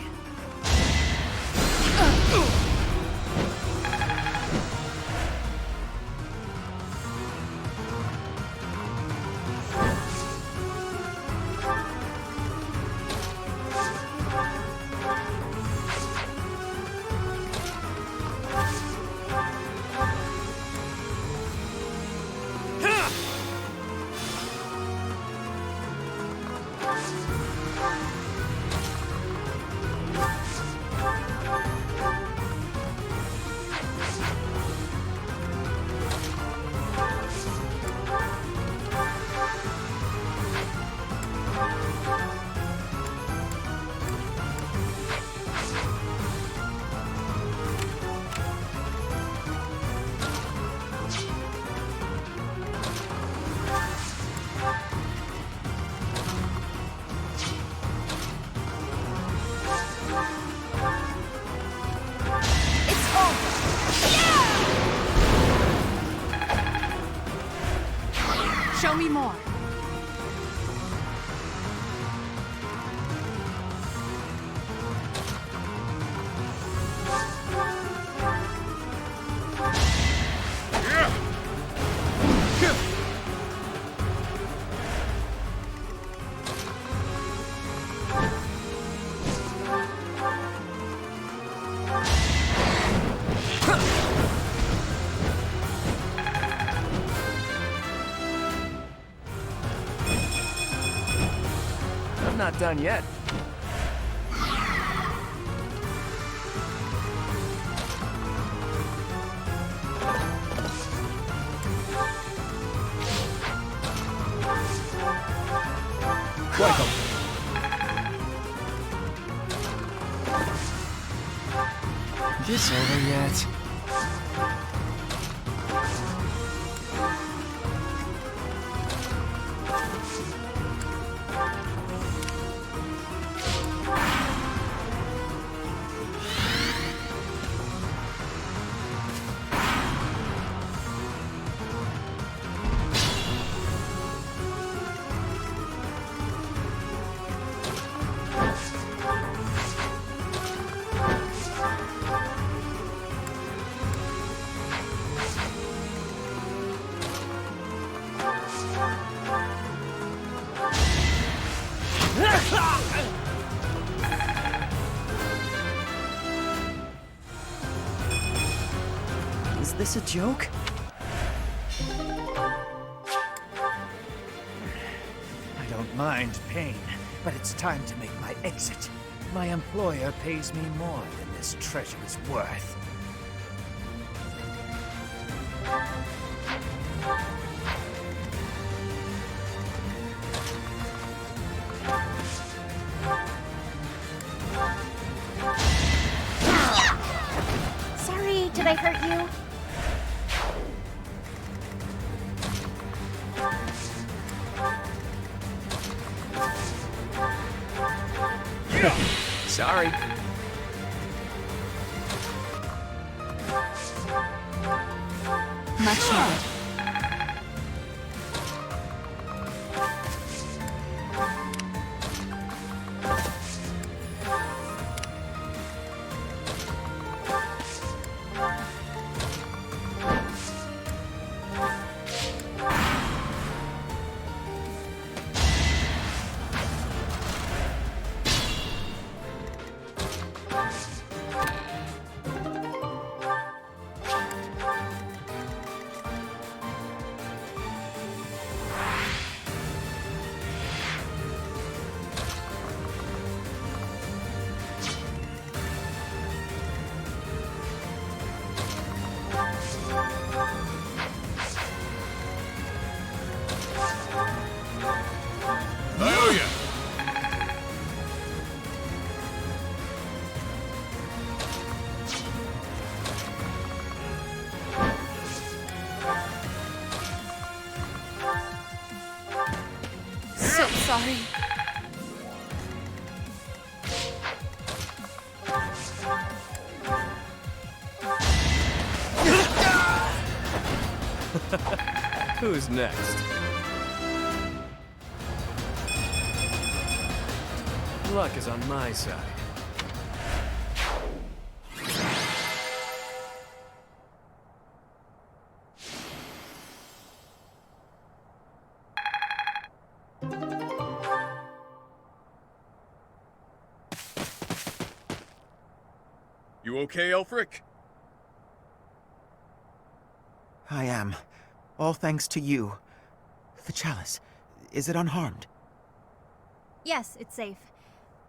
Show me more. I'm not done yet. Welcome. This over yet? Is this a joke? I don't mind pain, but it's time to make my exit. My employer pays me more than this treasure is worth. Sorry, did I hurt you? Sorry. Much needed. So sorry. Who's next? Luck is on my side. You okay, Elfric? I am. All thanks to you. The chalice, is it unharmed? Yes, it's safe.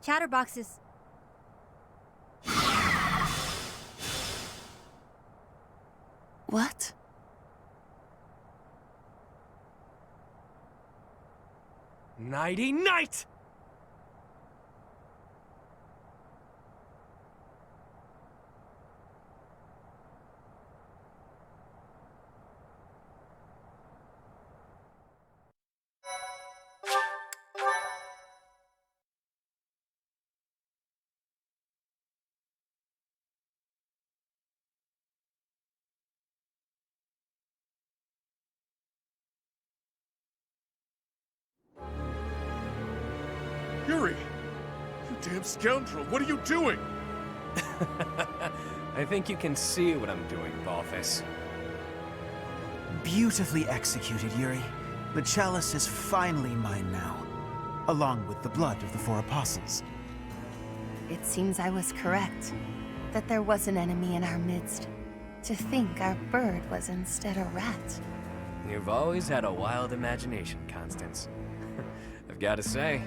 Chatterbox is... What? Nighty-night! Yuri! You damn scoundrel, what are you doing? I think you can see what I'm doing, Balthus. Beautifully executed, Yuri. The chalice is finally mine now, along with the blood of the 4 apostles. It seems I was correct, that there was an enemy in our midst. To think our bird was instead a rat. You've always had a wild imagination, Constance. I've got to say,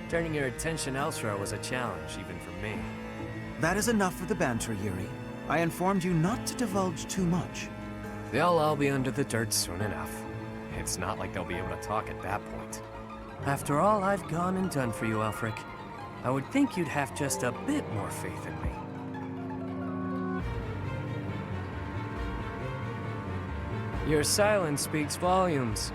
turning your attention elsewhere was a challenge, even for me. That is enough for the banter, Yuri. I informed you not to divulge too much. They'll all be under the dirt soon enough. It's not like they'll be able to talk at that point. After all I've gone and done for you, Elfric, I would think you'd have just a bit more faith in me. Your silence speaks volumes.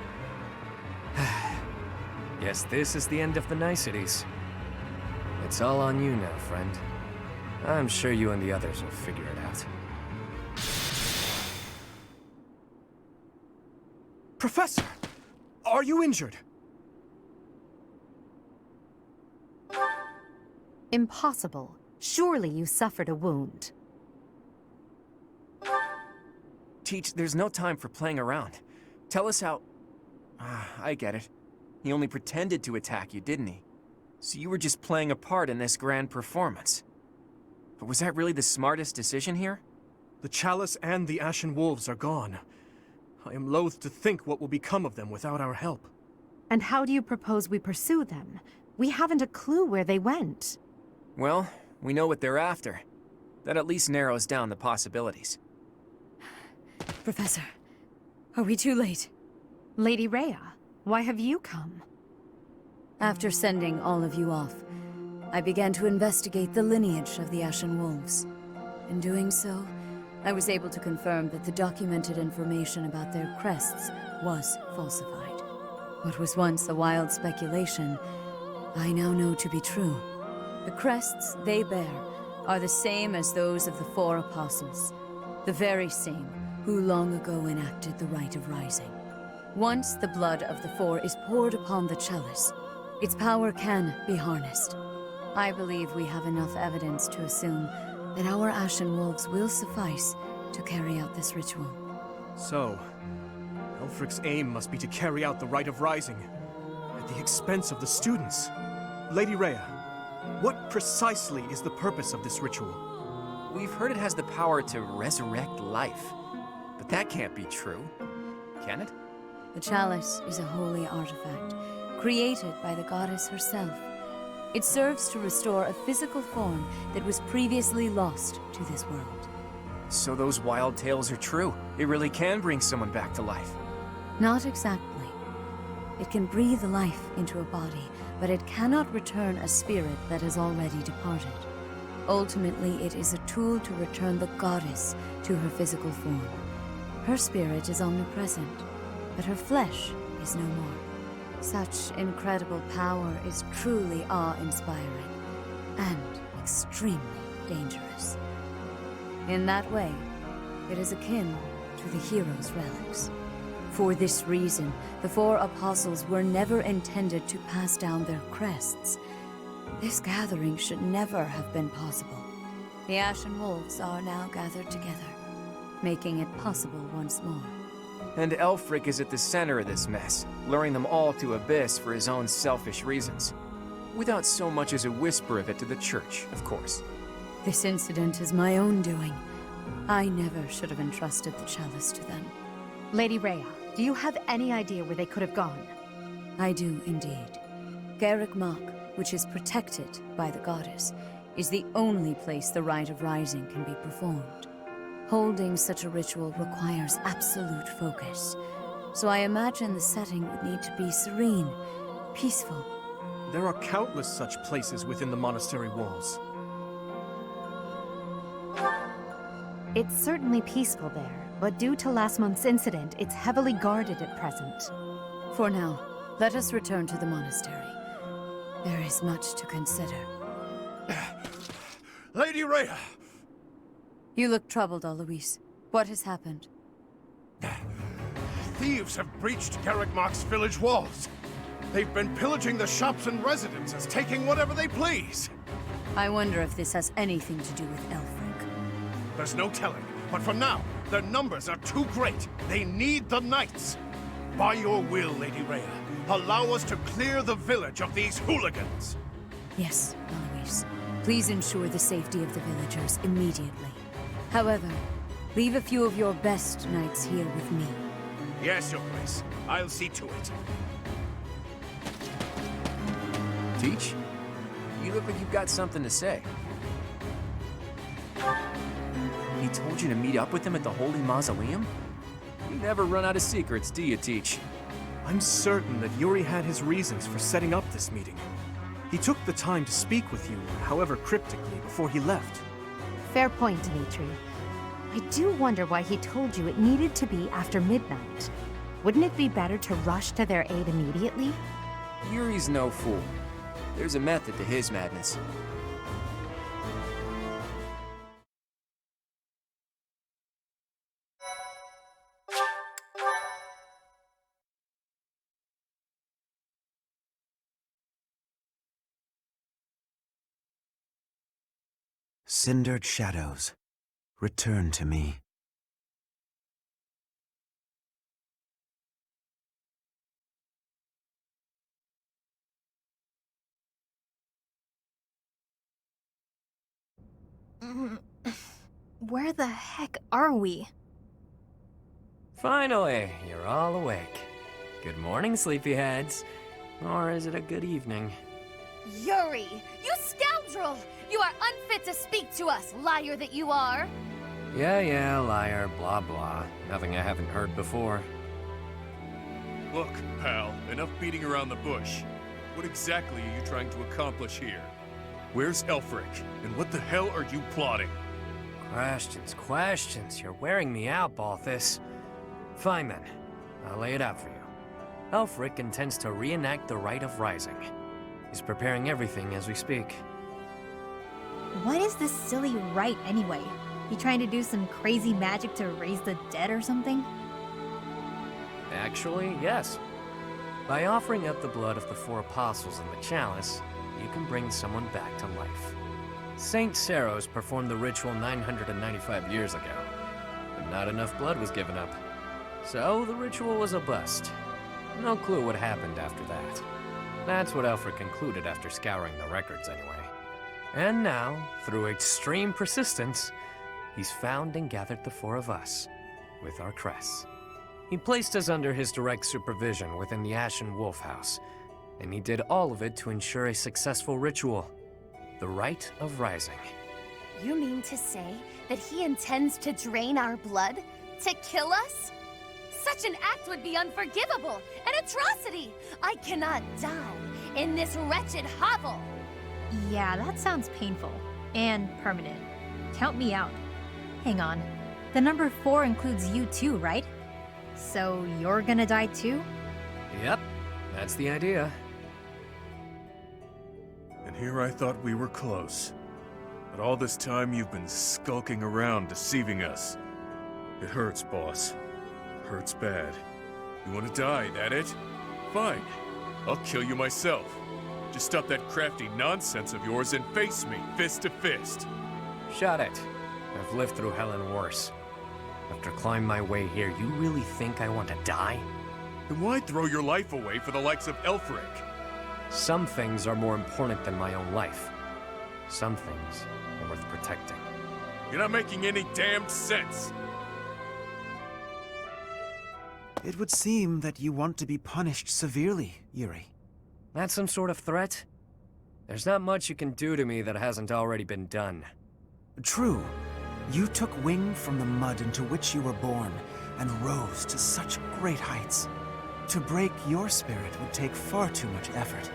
Guess this is the end of the niceties. It's all on you now, friend. I'm sure you and the others will figure it out. Professor! Are you injured? Impossible. Surely you suffered a wound. Teach, there's no time for playing around. Tell us how... I get it. He only pretended to attack you, didn't he? So you were just playing a part in this grand performance. But was that really the smartest decision here? The chalice and the Ashen Wolves are gone. I am loath to think what will become of them without our help. And how do you propose we pursue them? We haven't a clue where they went. Well, we know what they're after. That at least narrows down the possibilities. Professor, are we too late? Lady Rhea, why have you come? After sending all of you off, I began to investigate the lineage of the Ashen Wolves. In doing so, I was able to confirm that the documented information about their crests was falsified. What was once a wild speculation, I now know to be true. The crests they bear are the same as those of the 4 apostles, the very same who long ago enacted the Rite of Rising. Once the blood of the 4 is poured upon the chalice, its power can be harnessed. I believe we have enough evidence to assume that our Ashen Wolves will suffice to carry out this ritual. So, Elfric's aim must be to carry out the Rite of Rising, at the expense of the students. Lady Rhea, what precisely is the purpose of this ritual? We've heard it has the power to resurrect life. But that can't be true, can it? The chalice is a holy artifact, created by the goddess herself. It serves to restore a physical form that was previously lost to this world. So those wild tales are true. It really can bring someone back to life. Not exactly. It can breathe life into a body, but it cannot return a spirit that has already departed. Ultimately, it is a tool to return the goddess to her physical form. Her spirit is omnipresent, but her flesh is no more. Such incredible power is truly awe-inspiring and extremely dangerous. In that way, it is akin to the hero's relics. For this reason, the 4 apostles were never intended to pass down their crests. This gathering should never have been possible. The Ashen Wolves are now gathered together, making it possible once more. And Elfric is at the center of this mess, luring them all to Abyss for his own selfish reasons. Without so much as a whisper of it to the Church, of course. This incident is my own doing. I never should have entrusted the chalice to them. Lady Rhea, do you have any idea where they could have gone? I do indeed. Garrick Mach, which is protected by the goddess, is the only place the Rite of Rising can be performed. Holding such a ritual requires absolute focus, so I imagine the setting would need to be serene, peaceful. There are countless such places within the monastery walls. It's certainly peaceful there, but due to last month's incident, it's heavily guarded at present. For now, let us return to the monastery. There is much to consider. Lady Rhea! You look troubled, Alois. What has happened? Thieves have breached Garrick Mach's village walls. They've been pillaging the shops and residences, taking whatever they please. I wonder if this has anything to do with Elfric. There's no telling, but for now, their numbers are too great. They need the knights. By your will, Lady Rhea, allow us to clear the village of these hooligans. Yes, Eloise. Please ensure the safety of the villagers immediately. However, leave a few of your best knights here with me. Yes, Your Grace. I'll see to it. Teach? You look like you've got something to say. He told you to meet up with him at the Holy Mausoleum? You never run out of secrets, do you, Teach? I'm certain that Yuri had his reasons for setting up this meeting. He took the time to speak with you, however cryptically, before he left. Fair point, Dimitri. I do wonder why he told you it needed to be after midnight. Wouldn't it be better to rush to their aid immediately? Yuri's no fool. There's a method to his madness. Cindered shadows, return to me. Where the heck are we? Finally, you're all awake. Good morning, sleepyheads. Or is it a good evening? Yuri! You scoundrel! You are unfit to speak to us, liar that you are! Yeah, liar, blah blah. Nothing I haven't heard before. Look, pal, enough beating around the bush. What exactly are you trying to accomplish here? Where's Elfric? And what the hell are you plotting? Questions. You're wearing me out, Balthus. Fine then. I'll lay it out for you. Elfric intends to reenact the Rite of Rising. He's preparing everything as we speak. What is this silly rite anyway? You trying to do some crazy magic to raise the dead or something? Actually, yes. By offering up the blood of the 4 apostles in the chalice, you can bring someone back to life. Saint Saros performed the ritual 995 years ago, but not enough blood was given up. So the ritual was a bust. No clue what happened after that. That's what Elfric concluded after scouring the records anyway. And now, through extreme persistence, he's found and gathered the 4 of us, with our crests. He placed us under his direct supervision within the Ashen Wolf House, and he did all of it to ensure a successful ritual. The Rite of Rising. You mean to say that he intends to drain our blood? To kill us? Such an act would be unforgivable, an atrocity! I cannot die in this wretched hovel! Yeah, that sounds painful. And permanent. Count me out. Hang on. The number 4 includes you too, right? So you're gonna die too? Yep, that's the idea. And here I thought we were close. But all this time you've been skulking around, deceiving us. It hurts, boss. Hurts bad. You want to die, that it? Fine. I'll kill you myself. Just stop that crafty nonsense of yours and face me, fist to fist. Shut it. I've lived through hell and worse. After climbing my way here, you really think I want to die? Then why throw your life away for the likes of Elfric? Some things are more important than my own life. Some things are worth protecting. You're not making any damned sense. It would seem that you want to be punished severely, Yuri. That's some sort of threat? There's not much you can do to me that hasn't already been done. True. You took wing from the mud into which you were born, and rose to such great heights. To break your spirit would take far too much effort.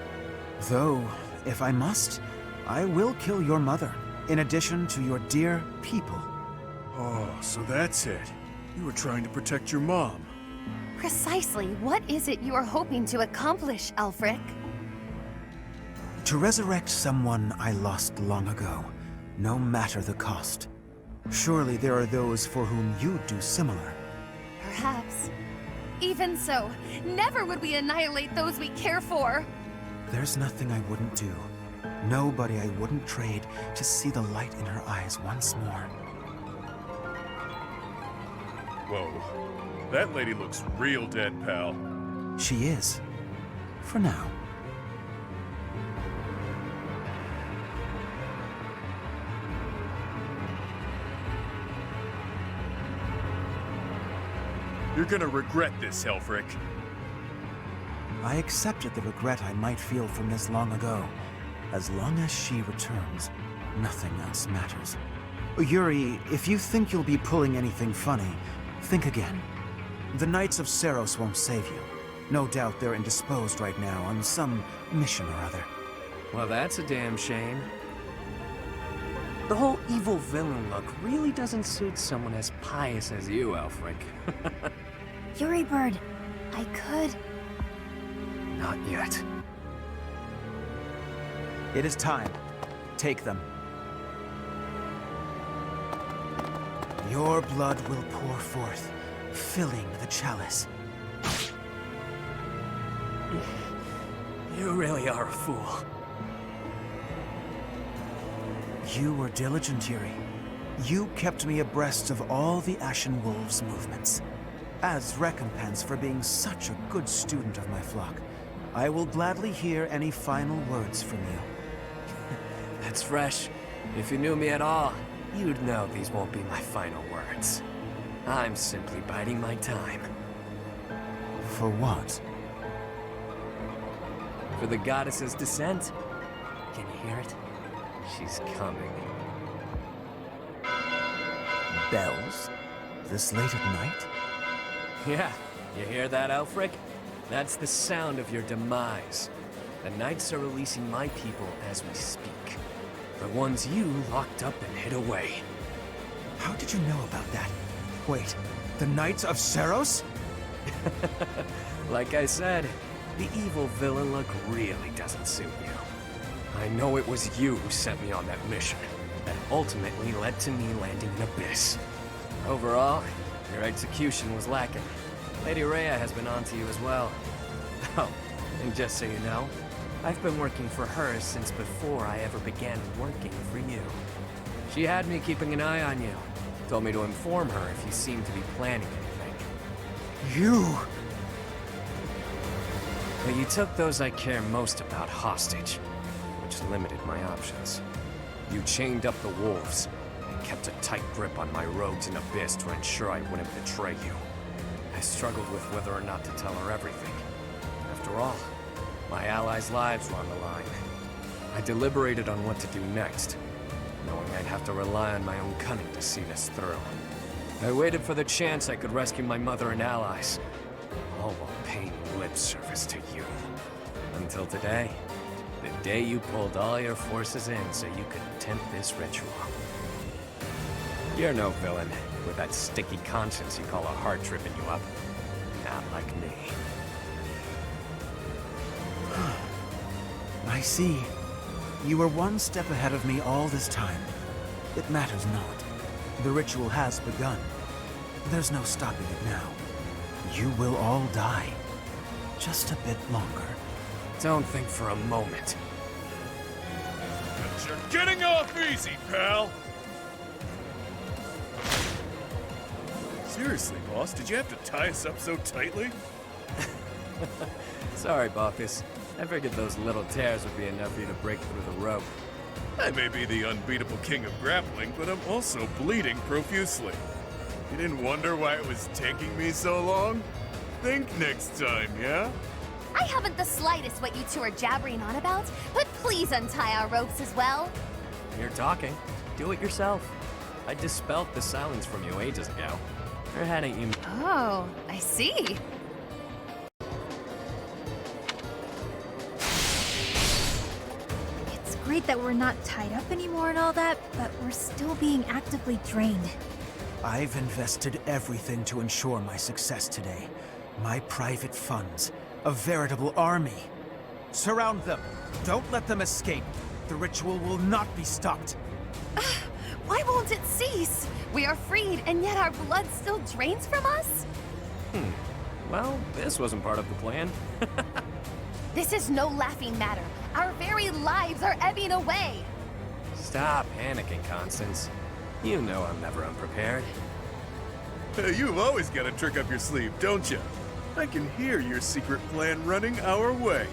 Though, if I must, I will kill your mother, in addition to your dear people. Oh, so that's it. You were trying to protect your mom. Precisely what is it you are hoping to accomplish, Elfric? To resurrect someone I lost long ago, no matter the cost. Surely there are those for whom you'd do similar. Perhaps. Even so, never would we annihilate those we care for. There's nothing I wouldn't do. Nobody I wouldn't trade to see the light in her eyes once more. Whoa. That lady looks real dead, pal. She is. For now. You're gonna regret this, Helfrich. I accepted the regret I might feel from this long ago. As long as she returns, nothing else matters. Yuri, if you think you'll be pulling anything funny, think again. The Knights of Seiros won't save you. No doubt they're indisposed right now on some mission or other. Well, that's a damn shame. The whole evil villain look really doesn't suit someone as pious as you, Elfric. Yuri Bird, I could... Not yet. It is time. Take them. Your blood will pour forth, filling the chalice. You really are a fool. You were diligent, Yuri. You kept me abreast of all the Ashen Wolves' movements. As recompense for being such a good student of my flock, I will gladly hear any final words from you. That's fresh. If you knew me at all, you'd know these won't be my final words. I'm simply biding my time. For what? For the goddess's descent. Can you hear it? She's coming. Bells? This late at night? Yeah, you hear that, Elfric? That's the sound of your demise. The Knights are releasing my people as we speak. The ones you locked up and hid away. How did you know about that? Wait, the Knights of Seiros? Like I said, the evil villain look really doesn't suit you. I know it was you who sent me on that mission, that ultimately led to me landing in Abyss. Overall, your execution was lacking. Lady Rhea has been on to you as well. Oh, and just so you know, I've been working for her since before I ever began working for you. She had me keeping an eye on you. Told me to inform her if you seemed to be planning anything. You! But you took those I care most about hostage, which limited my options. You chained up the wolves, and kept a tight grip on my rogues in Abyss to ensure I wouldn't betray you. I struggled with whether or not to tell her everything. After all, my allies' lives were on the line. I deliberated on what to do next, knowing I'd have to rely on my own cunning to see this through. I waited for the chance I could rescue my mother and allies, all while paying lip service to you. Until today, the day you pulled all your forces in so you could attempt this ritual. You're no villain, with that sticky conscience you call a heart tripping you up. Not like me. I see. You were one step ahead of me all this time. It matters not. The ritual has begun. There's no stopping it now. You will all die. Just a bit longer. Don't think for a moment. But you're getting off easy, pal! Seriously, boss, did you have to tie us up so tightly? Sorry, Bacchus. I figured those little tears would be enough for you to break through the rope. I may be the unbeatable king of grappling, but I'm also bleeding profusely. You didn't wonder why it was taking me so long? Think next time, yeah? I haven't the slightest what you two are jabbering on about, but please untie our ropes as well. You're talking. Do it yourself. I dispelled the silence from you ages ago. Or hadn't you? Oh, I see. It's great that we're not tied up anymore and all that, but we're still being actively drained. I've invested everything to ensure my success today. My private funds. A veritable army. Surround them. Don't let them escape. The ritual will not be stopped. Why won't it cease? We are freed, and yet our blood still drains from us? Well, this wasn't part of the plan. This is no laughing matter. Our very lives are ebbing away. Stop panicking, Constance. You know I'm never unprepared. You've always got a trick up your sleeve, don't you? I can hear your secret plan running our way.